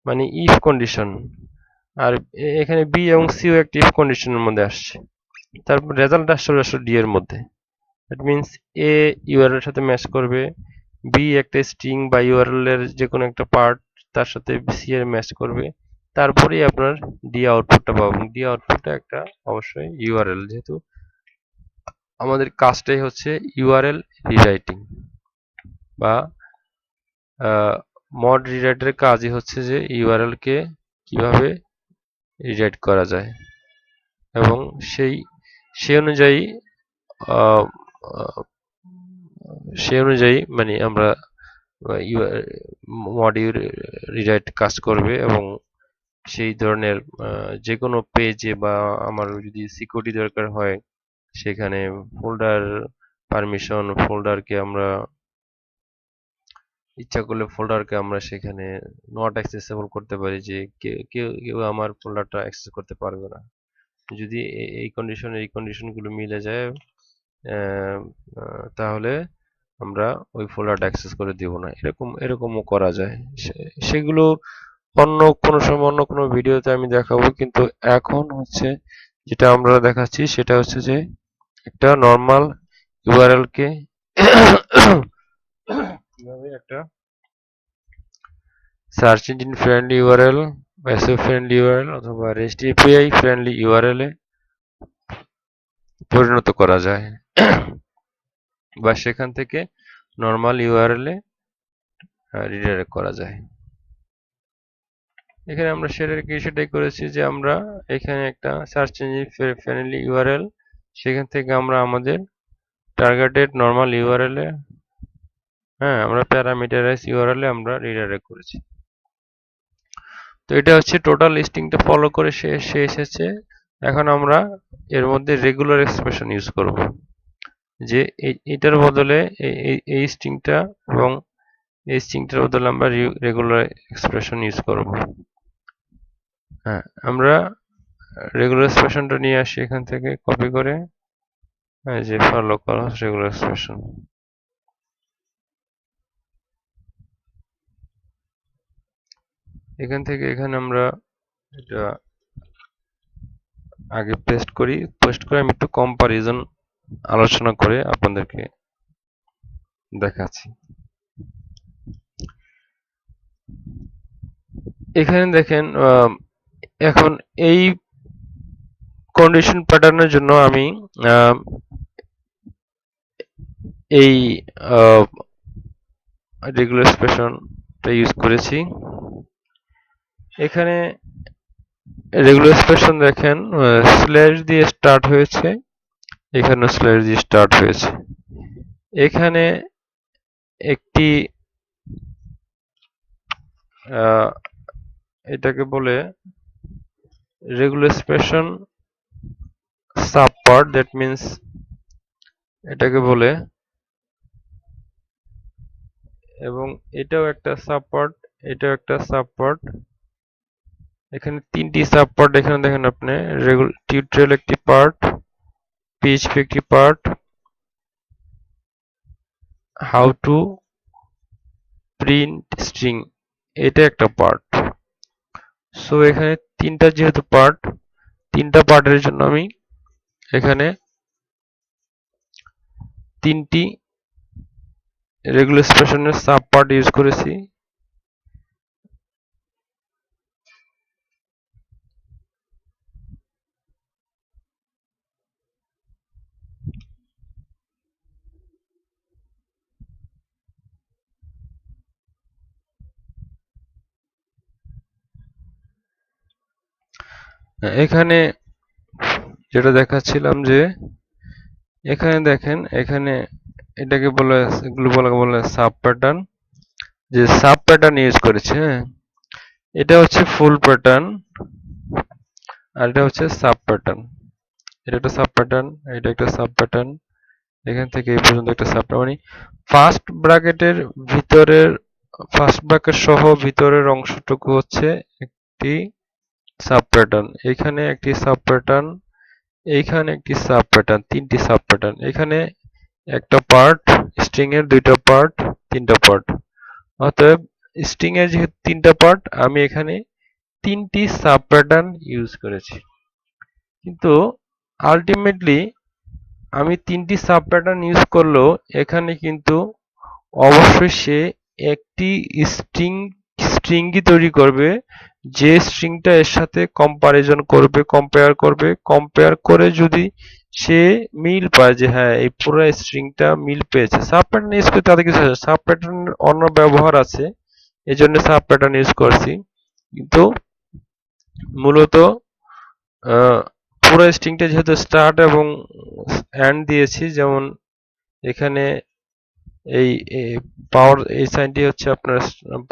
মানে ইফ কন্ডিশন, আর এখানে বি এবং সিও একটা ইফ কন্ডিশনের মধ্যে আসছে, তারপর রেজাল্ট আসলে ডি এর মধ্যে। দ্যাট মিনস এ ইউআরএল এর সাথে ম্যাচ করবে, বি একটা স্ট্রিং বা ইউআরএল এর যে কোনো একটা পার্ট তার সাথে সি এর ম্যাচ করবে, তারপরেই আপনার ডি আউটপুটটা পাবেন। ডি আউটপুটটা একটা অবশ্যই ইউআরএল, যেহেতু আমাদের কাজটাই হচ্ছে ইউআরএল রিরাইটিং বা মড রিরাইটের কাজই হচ্ছে যে ইউআরএল কে কিভাবে রিরাইট করা যায় এবং সেই অনুযায়ী আহ, আহ, মানে আমরা মডিউল রিরাইট কাজ করবে এবং সেই ধরনের যে কোনো পেজে বা আমার যদি সিকিউরিটি দরকার হয় সেখানে ফোল্ডার পারমিশন, ফোল্ডারকে আমরা ইচ্ছা করলে ফোল্ডারকে আমরা সেখানে নট অ্যাক্সেসেবল করতে পারি, যে কেউ আমার ফোল্ডারটা অ্যাক্সেস করতে পারবে না। যদি এই কন্ডিশনগুলো মিলে যায় তাহলে আমরা ওই ফোল্ডারটা অ্যাক্সেস করে দিব না, এরকমও করা যায়। সেগুলো অন্য কোনো সময় অন্য কোনো ভিডিওতে আমি দেখাবো, কিন্তু এখন হচ্ছে যেটা আমরা দেখাচ্ছি সেটা হচ্ছে যে একটা নর্মাল ইউআরএল কে কিভাবে একটা search engine friendly URL, SEO friendly URL অথবা REST API ফ্রেন্ডলি ইউআরএল এ পরিণত করা যায় বা সেখান থেকে নরমাল ইউআরএল এ রিডাইরেক্ট করা যায়। এখানে আমরা সেটাই করেছি যে আমরা এখানে একটা সার্চ ইঞ্জিন ফ্রেন্ডলি ইউআরএল, সেখান থেকে আমরা আমাদের টার্গেটেড নরমাল ইউআরএল এ আমরা প্যারামিটারাইজ ইউআরএল এ আমরা রিডাইরেক্ট করেছি। তো এটা হচ্ছে টোটাল লিস্টিংটা ফলো করে সে এসেছে। এখন আমরা এর মধ্যে রেগুলার এক্সপ্রেশন ইউজ করব, যে এটার বদলে এই স্ট্রিংটা এবং এই স্ট্রিংটার বদলে আমরা রেগুলার এক্সপ্রেশন ইউজ করব। আমরা রেগুলার এক্সপ্রেশনটা নিয়ে আসি এখান থেকে কপি করে, যে ফলো করা রেগুলার এক্সপ্রেশন। এখান থেকে এখানে আমরা এটা আগে পেস্ট করে আমি একটু কম্পারিজন আলোচনা করে আপনাদেরকে দেখাচ্ছি। এখানে দেখেন এখন এই কন্ডিশন প্যাটার্নের জন্য আমি এই রেগুলার এক্সপ্রেশনটা ইউজ করেছি। এখানে রেগুলার এক্সপ্রেশন দেখেন স্ল্যাশ দিয়ে স্টার্ট হয়েছে, এখানে স্ল্যাশ দিয়ে স্টার্ট হয়েছে। এখানে একটি এটাকে বলে রেগুলার এক্সপ্রেশন সাবপার্ট, দ্যাট মিন্স এটাকে বলে, এবং এটাও একটা সাবপার্ট, এটাও একটা সাবপার্ট। এখানে তিনটি সাবপার্ট এখানে দেখেন আপনি, টিউটোরিয়াল একটি পার্ট, PHP একটি part, how to print string এটা একটা পার্ট। সো এখানে তিনটা যেহেতু পার্ট, তিনটা পার্টের জন্য আমি এখানে তিনটি রেগুলার এক্সপ্রেশনের সাব পার্ট ইউজ করেছি। এখানে যেটা দেখাচ্ছিলাম যে এখানে দেখেন, এখানে এটাকে বলে সাব প্যাটার্ন, যে সাব প্যাটার্ন ইউজ করেছে। এটা হচ্ছে ফুল প্যাটার্ন আর এটা হচ্ছে সাব প্যাটার্ন। এটা একটা সাব প্যাটার্ন, এটা একটা সাব প্যাটার্ন, এখান থেকে এই পর্যন্ত একটা সাব প্যাটার্ন, মানে ফার্স্ট ব্র্যাকেটের ভিতরের ফার্স্ট ব্র্যাকেট সহ ভিতরের অংশটুকু হচ্ছে একটি সাব প্যাটার্ন। এখানে একটি সাব প্যাটার্ন, এইখানে একটি সাব প্যাটার্ন, তিনটি সাব প্যাটার্ন। এখানে একটা পার্ট, স্ট্রিং এর দুইটা পার্ট, তিনটা পার্ট। অতএব স্ট্রিং এর যেহেতু তিনটা পার্ট, আমি এখানে তিনটি সাব প্যাটার্ন ইউজ করেছি। কিন্তু আলটিমেটলি আমি তিনটি সাব প্যাটার্ন ইউজ করলেও এখানে কিন্তু অবশ্যই সে একটি স্ট্রিংই তৈরি করবে, যে স্ট্রিংটা এর সাথে কম্পেয়ার করে যদি সে মিল পায় যে হ্যাঁ এই পুরো স্ট্রিংটা মিল পেয়েছে, সাব প্যাটার্ন ইউজ করতে তাদের কিছু সাব প্যাটার্নের অন্য ব্যবহার আছে, এই জন্য সাব প্যাটার্ন ইউজ করছি। কিন্তু মূলত পুরো স্ট্রিংটা যেহেতু স্টার্ট এবং এন্ড দিয়েছি, যেমন এখানে এই পাওয়ার এই সাইনটি হচ্ছে আপনার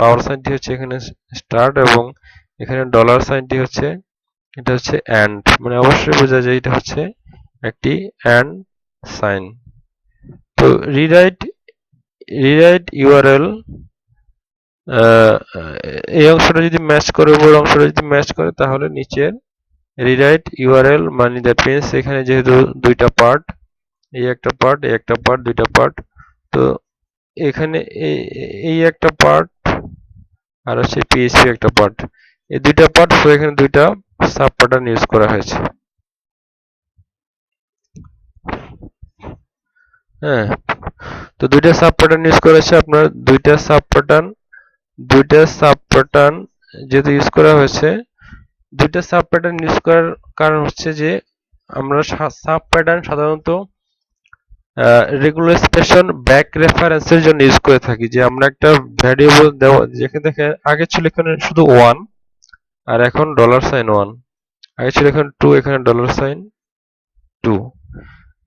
পাওয়ার সাইনটি হচ্ছে এখানে স্টার্ট, এবং এখানে ডলার সাইনটি হচ্ছে এটা হচ্ছে এন্ড, মানে অবশ্যই বোঝা যায় এটা হচ্ছে একটি এন্ড সাইন। তো রিরাইট ইউআরএল এই অংশটা যদি ম্যাচ করে, উপরের অংশটা যদি ম্যাচ করে, তাহলে নিচের রিরাইট ইউআরএল মানে দ্যাট মিন্স এখানে যেহেতু দুইটা পার্ট, এই একটা পার্ট, এই একটা পার্ট, দুইটা পার্ট, তো এখানে এই একটা পার্ট আর হচ্ছে PHP একটা পার্ট, এই দুইটা পার্ট, তো এখানে দুইটা সাব প্যাটার্ন ইউজ করা হয়েছে। হ্যাঁ, তো দুইটা সাব প্যাটার্ন ইউজ করেছে আপনার, দুইটা সাব প্যাটার্ন যেহেতু ইউজ করা হয়েছে, দুইটা সাব প্যাটার্ন ইউজ করার কারণ হচ্ছে যে আমরা সাব প্যাটার্ন সাধারণত রেগুলার এক্সপ্রেশন ব্যাক রেফারেন্সের জন্য ইউজ করে থাকি, যে আমরা একটা ভ্যারিয়েবল দেওয়া, যেখানে দেখে আগে ছিল এখানে শুধু 1 আর এখন $1, আগে ছিল এখানে 2, এখানে $2।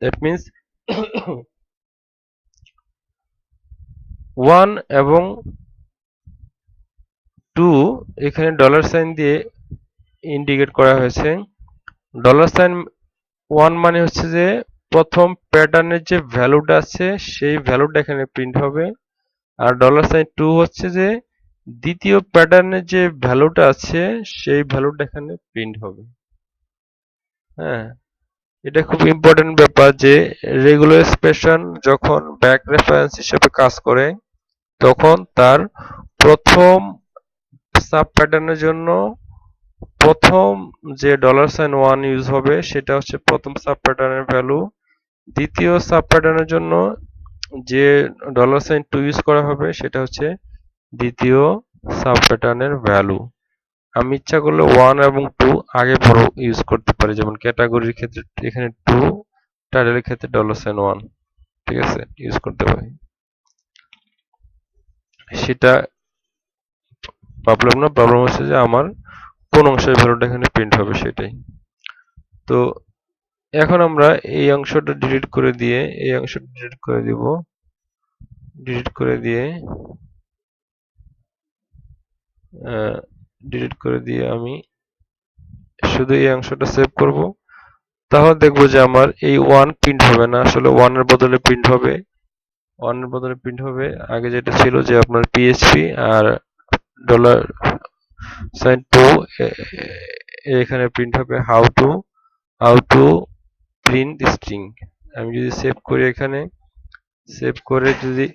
দ্যাট মিন্স 1 এবং 2 এখানে $সাইন দিয়ে ইন্ডিকেট করা হয়েছে। $সাইন 1 মানে হচ্ছে যে প্রথম প্যাটার্নের যে ভ্যালুটা আছে সেই ভ্যালুটা এখানে প্রিন্ট হবে, আর $সাইন 2 হচ্ছে যে দ্বিতীয় প্যাটার্নের যে ভ্যালুটা আছে সেই ভ্যালুটা এখানে প্রিন্ট হবে। হ্যাঁ, এটা খুব ইম্পর্টেন্ট ব্যাপার যে রেগুলার এক্সপ্রেশন যখন ব্যাক রেফারেন্স হিসেবে কাজ করে তখন তার প্রথম সাব প্যাটার্নের জন্য প্রথম যে $সাইন 1 ইউজ হবে সেটা হচ্ছে প্রথম সাব প্যাটার্নের ভ্যালু, দ্বিতীয় সাব প্যাটার্নের জন্য যে $সাইন 2 ইউজ করা হবে সেটা হচ্ছে দ্বিতীয় সাব প্যাটার্নের ভ্যালু। আমি ইচ্ছা করলে 1 এবং 2 আগে পরে ইউজ করতে পারি, যেমন ক্যাটাগরির ক্ষেত্রে এখানে 2, টাইটেলের ক্ষেত্রে $সাইন 1, ঠিক আছে, ইউজ করতে পারি। সেটা প্রবলেম না, প্রবলেম হচ্ছে যে আমার কোন অংশের ভ্যালুটা এখানে প্রিন্ট হবে সেটাই। তো এখন আমরা এই অংশটা ডিলিট করে দিয়ে এই অংশটা ডিলিট করে দিব, ডিলিট করে দিয়ে আমি শুধু এই অংশটা সেভ করব। তাহলে দেখবো যে আমার এই 1 প্রিন্ট হবে না, আসলে 1 এর বদলে প্রিন্ট হবে, আগে যেটা ছিল যে আপনার পিএইচপি আর $সাইন 2 এখানে প্রিন্ট হবে হাউ টু প্রিন্ট স্ট্রিং। আমি যদি সেভ করি, এখানে সেভ করে যদি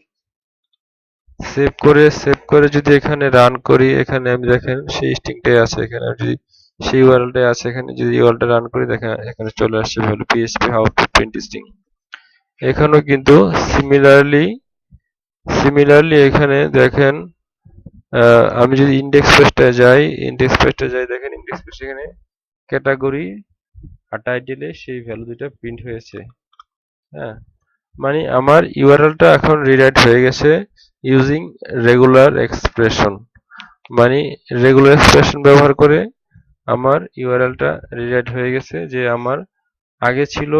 যদি এখানে রান করি, এখানে আমি দেখেন সেই স্ট্রিংটাই আছে, এখানে আমি যদি সেই ইউআরএলটাই আছে, এখানে যদি ইউআরএলটা রান করি দেখেন এখানে চলে আসছে value PHP how to print string. এখানেও কিন্তু সিমিলারলি এখানে দেখেন আমি যদি ইন্ডেক্স পেজটায় যাই, দেখেন ইন্ডেক্স পেজ এখানে ক্যাটাগরি আর টাইটেলে সেই ভ্যালু দুটো প্রিন্ট হয়েছে। হ্যাঁ, মানে আমার ইউআরএলটা এখন রিরাইট হয়ে গেছে ইউজিং রেগুলার এক্সপ্রেশন, মানে রেগুলার এক্সপ্রেশন ব্যবহার করে আমার ইউআরএলটা রিরাইট হয়ে গেছে। যে আমার আগে ছিল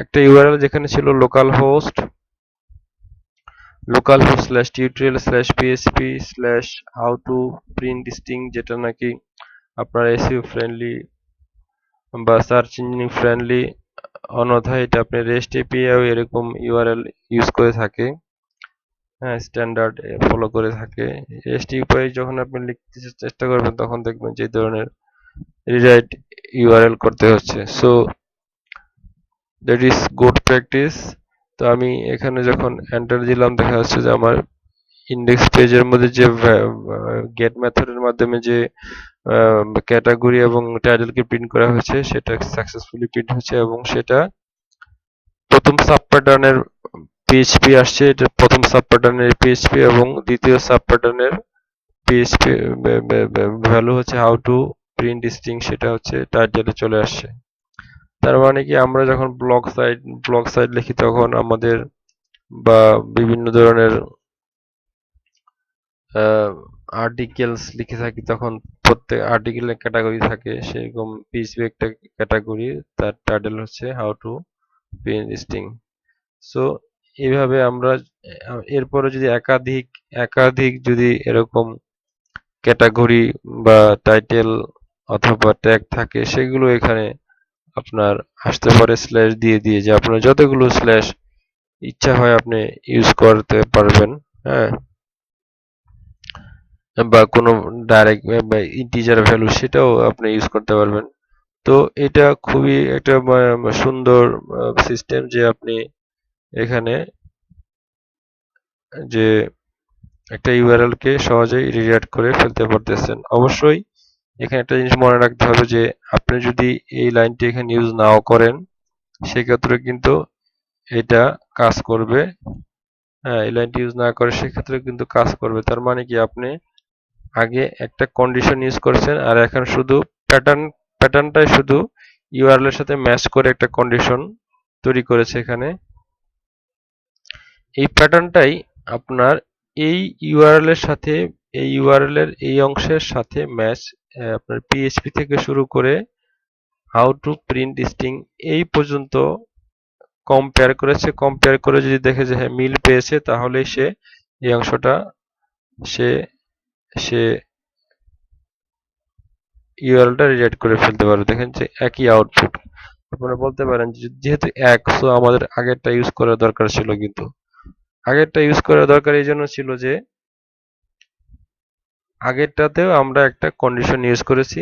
একটা ইউআরএল যেখানে ছিল localhost/tutorial/php/how-to-print-string, যেটা নাকি আপনার এসইও ফ্রেন্ডলি বা সার্চ ইঞ্জিন ফ্রেন্ডলি, অন্যথায় এটা আপনি রেস্ট এপিআই এরকম ইউআরএল ইউজ করে থাকে, হ্যাঁ, স্ট্যান্ডার্ড ফলো করে থাকে। রেস্ট এপিআই যখন আপনি লিখতে চেষ্টা করবেন তখন দেখবেন যে ধরনের রিরাইট ইউআরএল করতে হচ্ছে। So that is good practice. তো আমি এখানে যখন এন্টার দিলাম দেখা যাচ্ছে যে আমার ইন্ডেক্স পেজের মধ্যে যে গেট মেথডের মাধ্যমে যে ক্যাটাগরি এবং টাইটেলকে প্রিন্ট করা হয়েছে সেটা সাকসেসফুলি প্রিন্ট হয়েছে, এবং সেটা প্রথম সাব প্যাটার্নের পিএইচপি আসছে, এটা প্রথম সাব প্যাটার্নের পিএইচপি, এবং দ্বিতীয় সাব প্যাটার্নের পিএইচপি ভ্যালু হচ্ছে হাউ টু প্রিন্ট স্ট্রিং, সেটা হচ্ছে টাইটেলে চলে আসছে। তার মানে কি আমরা যখন ব্লগ সাইট লিখি তখন আমাদের বা বিভিন্ন ধরনের আর্টিকেলস লিখে থাকি তখন প্রত্যেক আর্টিকেলের ক্যাটাগরি থাকে, সেরকম পিএইচপি একটা ক্যাটাগরি, তার টাইটেল হচ্ছে how to print string. So এইভাবে আমরা এরপরে যদি একাধিক যদি এরকম ক্যাটাগরি বা টাইটেল অথবা ট্যাগ থাকে সেগুলো এখানে আপনার আসতে পারে স্ল্যাশ দিয়ে যে আপনার যতগুলো স্ল্যাশ ইচ্ছা হয় আপনি ইউজ করতে পারবেন। হ্যাঁ, বা কোনো ডাইরেক্ট বা ইন্টিজার ভ্যালু সেটাও আপনি ইউজ করতে পারবেন। তো এটা খুবই একটা সুন্দর সিস্টেম যে আপনি এখানে যে একটা ইউআরএল কে সহজেই রিডাইরেক্ট করে ফেলতে পারতেছেন। অবশ্যই এখানে একটা জিনিস মনে রাখতে হবে যে আপনি যদি এই লাইনটি এখানে ইউজ নাও করেন সেক্ষেত্রে কিন্তু এটা কাজ করবে হ্যাঁ, এই লাইনটি ইউজ না করে সেক্ষেত্রে কিন্তু কাজ করবে। তার মানে কি আপনি আগে একটা কন্ডিশন ইউজ করেছেন আর এখন শুধু প্যাটার্নটাই শুধু ইউআরএল এর সাথে ম্যাচ করে একটা কন্ডিশন তৈরি করেছে এখানে। এই প্যাটার্নটাই আপনার এই ইউআরএল এর সাথে এই ইউআরএল এর এই অংশের সাথে ম্যাচ আপনার পিএইচপি থেকে শুরু করে হাউ টু প্রিন্ট স্ট্রিং এই পর্যন্ত কম্পেয়ার করেছে। কম্পেয়ার করে যদি দেখে যে হ্যাঁ মিল পেয়েছে তাহলে সে এই অংশটা সে সে ইউআরএলটা রিডাইরেক্ট করে ফেলতে পারবে। দেখেন যে একই আউটপুট। আপনারা বলতে পারেন যে যেহেতু এক সো আমাদের আগেরটা ইউজ করার দরকার ছিল, কিন্তু আগেরটা ইউজ করার দরকার এই জন্য ছিল যে আগেরটাতেও আমরা একটা কন্ডিশন ইউজ করেছি,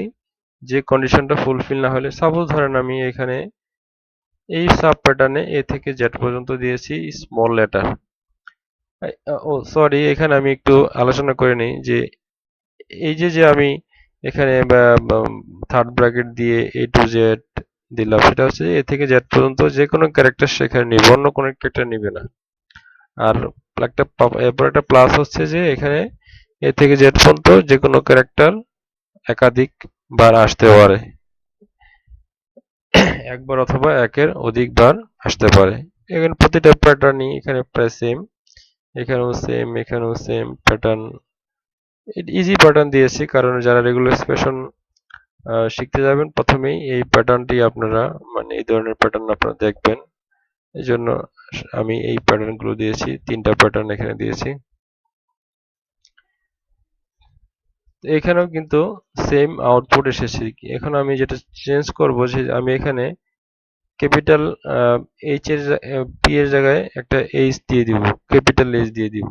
যে কন্ডিশনটা ফুলফিল না হলে সাপোজ ধরেন আমি এখানে এই সাব প্যাটার্নে এ থেকে জেড পর্যন্ত দিয়েছি স্মল লেটার। ও সরি, এখানে আমি একটু আলোচনা করে নিই যে এই যে আমি এখানে থার্ড ব্র্যাকেট দিয়ে এ টু জেড দিলাম, সেটা হচ্ছে এ থেকে জেড পর্যন্ত যে কোনো ক্যারেক্টার সেখানে নিবে, অন্য কোনো ক্যারেক্টার নিবে না। আর এরপর একটা প্লাস হচ্ছে যে এখানে এ থেকে জেড পর্যন্ত যে কোনো ক্যারেক্টার একাধিক বার আসতে পারে, একবার অথবা একের অধিকবার আসতে পারে। এখানে প্রতিটা প্যাটার্নই এখানে প্রায় সেম, এখানেও সেম, এখানেও সেম প্যাটার্ন। ইজি প্যাটার্ন দিয়েছি কারণ যারা রেগুলার এক্সপ্রেশন শিখতে যাবেন প্রথমেই এই প্যাটার্নটি আপনারা মানে এই ধরনের প্যাটার্ন আপনারা দেখবেন। এই জন্য আমি এই প্যাটার্ন গুলো দিয়েছি, তিনটা প্যাটার্ন এখানে দিয়েছি। এখানেও কিন্তু সেম আউটপুট এসেছে। এখন আমি যেটা চেঞ্জ করব যে আমি এখানে ক্যাপিটাল এইচ এর পি এর জায়গায় একটা এইচ দিয়ে দিব, ক্যাপিটাল এইচ দিয়ে দিব।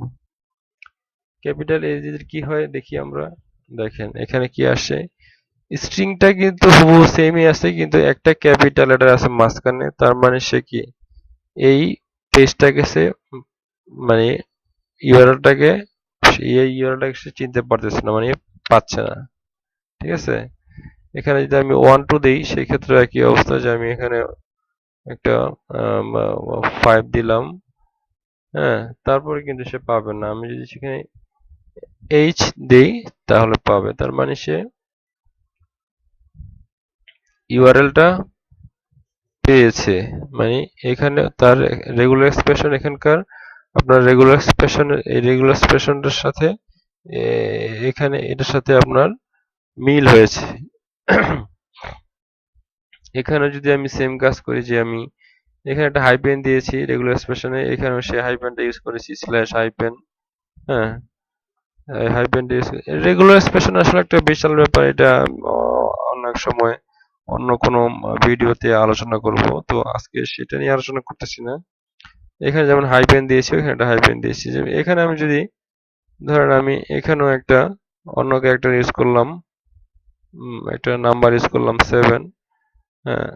ক্যাপিটাল এইচ দিলে কি হয় দেখি আমরা। দেখেন এখানে কি আসে, স্ট্রিংটা কিন্তু হুবহু সেমই আছে কিন্তু একটা ক্যাপিটাল লেটার আছে মাঝখানে, তার মানে সে কি এই পেজটাকে সে মানে ইউআরএলটাকে এই ইউআরএলটাকে সে চিনতে পারতেছে না, মানে পাচ্ছে না। ঠিক আছে, এখানে যদি আমি 1 2 দিই সেই ক্ষেত্রে একই অবস্থা, যে আমি এখানে একটা 5 দিলাম, হ্যাঁ, তারপরে কিন্তু সে পাবে না। আমি যদি সেখানে এইচ দেই তাহলে পাবে। তার মানে সে ইউআরএলটা পেয়েছে, মানে এখানে তার রেগুলার এক্সপ্রেশন এখানকার আপনার রেগুলার এক্সপ্রেশন এই রেগুলার এক্সপ্রেশনটার সাথে এখানে এটার সাথে আপনার মিল হয়েছে। এখানে যদি আমি সেম কাজ করি যে আমি এখানে একটা হাইপেন দিয়েছি রেগুলার এক্সপ্রেশনে, এখানে সে হাইপেনটা ইউজ করেছি স্ল্যাশ হাইপেন। হ্যাঁ, হাইপেন ইউজ রেগুলার এক্সপ্রেশন আসলে একটা বিশাল ব্যাপার। এটা অনেক সময় অন্য কোনো ভিডিওতে আলোচনা করব, তো আজকে সেটা নিয়ে আলোচনা করতেছি না। এখানে যেমন হাইপেন দিয়েছি ওখানে একটা হাইপেন দিয়েছি, যে এখানে আমি যদি ধরেন আমি এখানেও একটা অন্য ক্যারেক্টার ইউজ করলাম, একটা নাম্বার ইউজ করলাম 7, হ্যাঁ,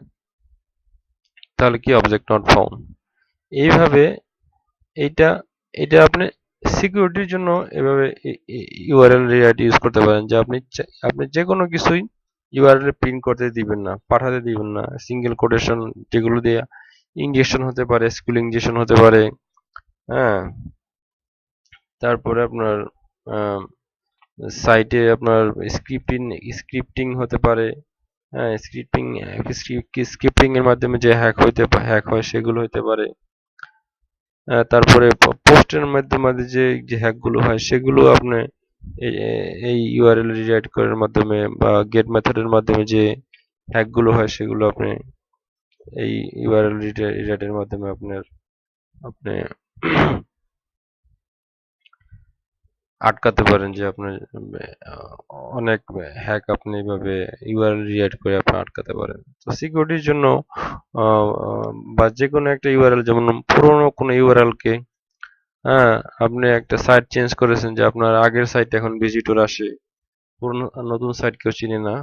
তাহলে কি অবজেক্ট নট ফাউন্ড। এইভাবে এইটা এটা আপনি সিকিউরিটির জন্য এভাবে ইউআরএল রিডাইরেক্ট ইউজ করতে পারেন, যে আপনি যে কোনো কিছুই ইউআরএল প্রিন্ট করতে দিবেন না, পাঠাতে দিবেন না। সিঙ্গেল কোটেশন যেগুলো দিয়ে ইনজেকশন হতে পারে, স্কুল ইনজেকশন হতে পারে, হ্যাঁ, তারপরে আপনার সাইটে আপনার স্ক্রিপ্টিং স্ক্রিপ্টিং হতে পারে, হ্যাঁ, স্ক্রিপ্টিং এর মাধ্যমে যে হ্যাক হয় সেগুলো হতে পারে। তারপরে পোস্টের মাধ্যমে যে হ্যাক গুলো হয় সেগুলো আপনি এই ইউআরএল রিডাইরেক্ট করার মাধ্যমে বা গেট মেথডের মাধ্যমে যে হ্যাক গুলো হয় সেগুলো আপনি এই ইউআরএল রিডাইরেক্টের মাধ্যমে আপনি আটকাতে পারেন, যে আপনার অনেক হ্যাক আপনি এইভাবে ইউআরএল রিডাইরেক্ট করে আপনি আটকাতে পারেন। তো সিকিউরিটির জন্য বা যে কোনো একটা ইউআরএল, যেমন পুরোনো কোনো ইউআরএল কে, হ্যাঁ, আপনি একটা সাইট চেঞ্জ করেছেন, যে আপনার আগের সাইট এখন ভিজিটর আসে, পুরনো নতুন সাইট কেউ চিনে না,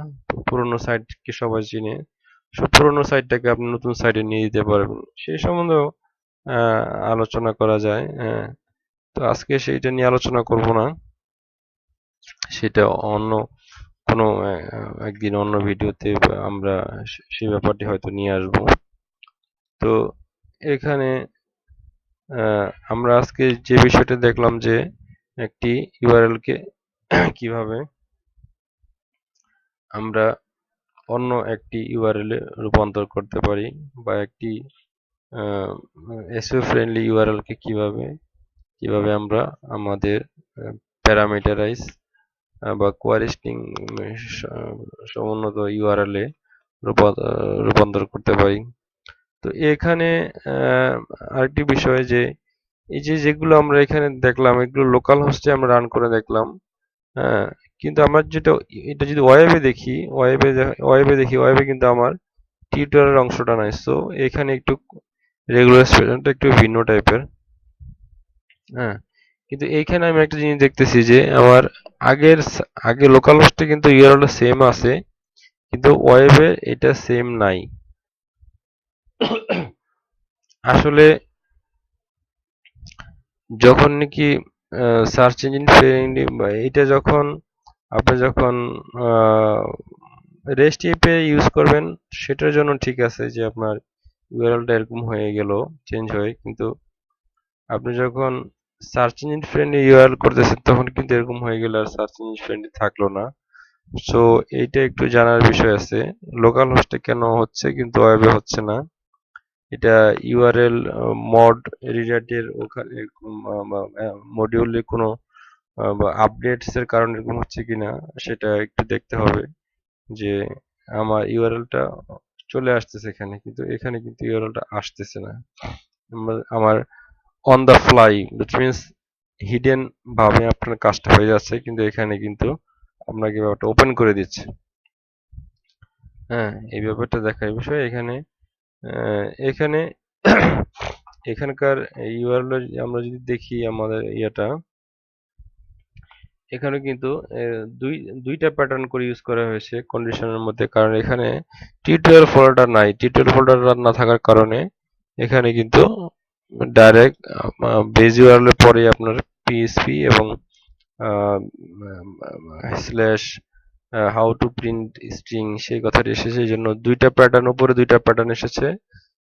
পুরনো সাইটকে সবাই চিনে। সব পুরনো সাইটটাকে আপনি নতুন সাইটে নিয়ে দিতে পারবেন, সেই সম্বন্ধেও আলোচনা করা যায়। হ্যাঁ, তো আজকে সেইটা নিয়ে আলোচনা করব না, সেটা অন্য কোনো একদিন অন্য ভিডিওতে আমরা সেই ব্যাপারটি হয়তো নিয়ে আসব। তো এখানে আমরা আজকে যে বিষয়টা দেখলাম যে একটি ইউআরএল কে কিভাবে আমরা অন্য একটি ইউআরএল এ রূপান্তর করতে পারি, বা একটি এসইও ফ্রেন্ডলি ইউআরএল কে কিভাবে কিভাবে আমরা আমাদের প্যারামিটারাইজ বা কোয়ারি স্ট্রিং সমুন্নত ইউআরএল এ রূপান্তর করতে পারি। তো এখানে আরেকটি বিষয় যে এই যে যেগুলো আমরা এখানে দেখলাম এগুলো লোকাল হোস্টে আমরা রান করে দেখলাম। হ্যাঁ, কিন্তু আমার যেটা এটা যদি ওয়েবে কিন্তু আমার টিউটোরিয়াল অংশটা নাই। সো এখানে একটু রেগুলার এক্সপ্রেশনটা একটু ভিন্ন টাইপের। হ্যাঁ, কিন্তু এইখানে আমি একটা জিনিস দেখতেছি যে আমার আগে লোকাল হোস্টে কিন্তু ইউআরএল সেম আছে, কিন্তু ওয়েবে এটা সেম নাই। আসলে যখন নাকি সার্চ ইঞ্জিন ফ্রেন্ডলি বা এটা যখন আপনি যখন রেস্ট এপিআই ইউজ করবেন সেটার জন্য ঠিক আছে যে আপনার ইউআরএলটা এরকম হয়ে গেল চেঞ্জ হয়ে, কিন্তু আপনি যখন সার্চ ইঞ্জিন ফ্রেন্ডলি ইউআরএল করতেছেন তখন কিন্তু এরকম হয়ে গেল আর সার্চ ইঞ্জিন ফ্রেন্ডলি থাকলো না। সো এইটা একটু জানার বিষয় আছে লোকাল হোস্টে কেন হচ্ছে কিন্তু ওয়েবে হচ্ছে না। এটা ইউআরএল মড রিডাইরেক্টের ওখানে মডিউলে কোনো বা আপডেটস এর কারণে এরকম হচ্ছে কিনা সেটা একটু দেখতে হবে যে আমার ইউআরএলটা চলে আসতেছে এখানে, কিন্তু এখানে কিন্তু ইউআরএলটা আসতেছে না। আমার on the fly which means hidden ভাবে আপনার কাজটা হয়ে যাচ্ছে, কিন্তু এখানে কিন্তু আপনাকে ব্যাপারটা ওপেন করে দিচ্ছে। হ্যাঁ, এই ব্যাপারটা দেখার বিষয় এখানে। এখানে এখানকার ইউআরএল আমরা যদি দেখি আমাদের ইয়েটা, এখানে কিন্তু দুই দুইটা প্যাটার্ন করে ইউজ করা হয়েছে কন্ডিশনের মধ্যে, কারণ এখানে টিউটোরিয়াল ফোল্ডার নাই। টিউটোরিয়াল ফোল্ডার না থাকার কারণে এখানে কিন্তু ডাইরেক্ট বেজ ইউআরএল এর পরে আপনার পিএসপি এবং slash how to print string সেই কথাটি এসেছে। এই জন্য দুইটা প্যাটার্ন, উপরে দুইটা প্যাটার্ন এসেছে,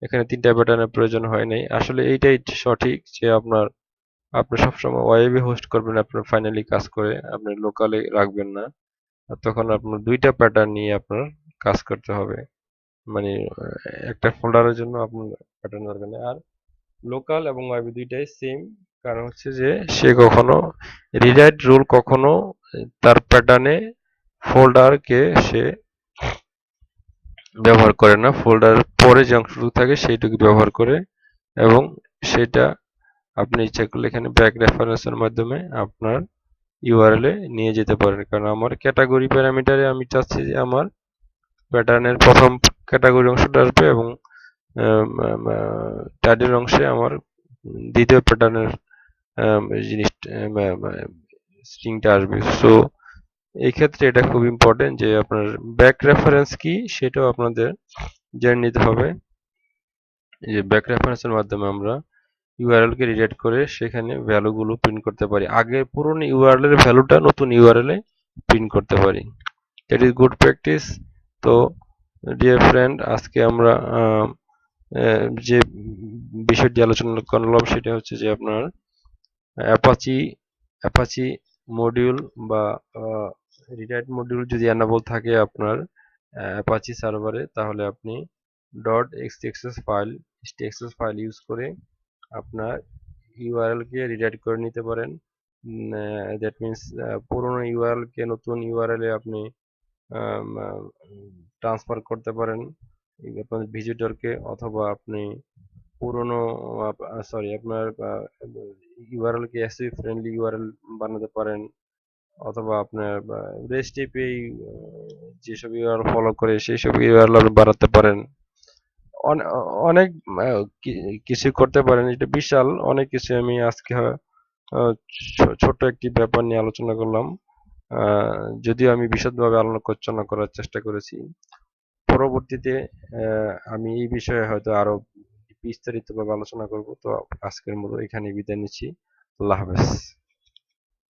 এখানে তিনটা প্যাটার্নের প্রয়োজন হয় নাই। আসলে এইটাই সঠিক যে আপনি সবসময় ওয়েবে হোস্ট করবেন আপনার ফাইনালি কাজ করে, আপনি লোকালে রাখবেন না। আর তখন আপনার দুইটা প্যাটার্ন নিয়ে আপনার কাজ করতে হবে। মানে একটা ফোল্ডারের জন্য আপনার প্যাটার্ন দরকার নেই। আর লোকাল এবং ওয়েবে দুইটাই সেম, কারণ হচ্ছে যে সে কখনো রিরাইট রুল কখনো তার প্যাটার্নে ফোল্ডারকে সে ব্যবহার করে না, ফোল্ডার পরে যে অংশটুকু থাকে সেইটুকু ব্যবহার করে। এবং সেটা আপনি ইচ্ছা করলে এখানে ব্যাক রেফারেন্সের মাধ্যমে আপনার ইউআরএল এ নিয়ে যেতে পারেন। কারণ আমার ক্যাটাগরি প্যারামিটারে আমি চাচ্ছি যে আমার প্যাটার্নের প্রথম ক্যাটাগরি অংশটা আসবে এবং টাইটেল অংশে আমার দ্বিতীয় প্যাটার্নের জিনিস স্ট্রিংটা আসবে। সো এই ক্ষেত্রে এটা খুব ইম্পর্টেন্ট যে আপনার ব্যাক রেফারেন্স কি সেটাও আপনাদের জেনে নিতে হবে। যে ব্যাক রেফারেন্সের মাধ্যমে আমরা ইউআরএল কে রিডাইরেক্ট করে সেখানে ভ্যালুগুলো প্রিন্ট করতে পারি, আগের পুরনো ইউআরএল এর ভ্যালুটা নতুন ইউআরএল এ প্রিন্ট করতে পারি। That is good practice. তো ডিয়ার ফ্রেন্ড, আজকে আমরা যে বিষয়টি আলোচনা করলাম সেটা হচ্ছে যে আপনার অ্যাপাচি অ্যাপাচি মডিউল বা রিডাইরেক্ট মডিউল যদি এনাবল থাকে আপনার অ্যাপাচি সার্ভারে, তাহলে আপনি ডট এক্সটিএক্সএস ফাইল ইউজ করে আপনার ইউআরএল কে রিডাইরেক্ট করে নিতে পারেন। দ্যাট মিন্স পুরনো ইউআরএল কে নতুন ইউআরএল এ আপনি ট্রান্সফার করতে পারেন আপনার ভিজিটরকে, অথবা আপনি পুরনো আপনার ইউআরএল কে এসইউ ফ্রেন্ডলি ইউআরএল বানাতে পারেন, অথবা আপনার রেস্ট এপিআই যেসব ইউআরএল ফলো করে সেই সব ইউআরএল আপনি বানাতে পারেন। অনেক কিছু করতে পারেন। এটা বিশাল অনেক কিছু। আমি আজকে ছোট্ট একটি ব্যাপার নিয়ে আলোচনা করলাম। যদিও আমি বিশদভাবে আলোচনা করার চেষ্টা করেছি। পরবর্তীতে আমি এই বিষয়ে হয়তো আরো বিস্তারিতভাবে আলোচনা করব। তো আজকের মতো এখানে বিদায় নিচ্ছি। আল্লাহ হাফেজ।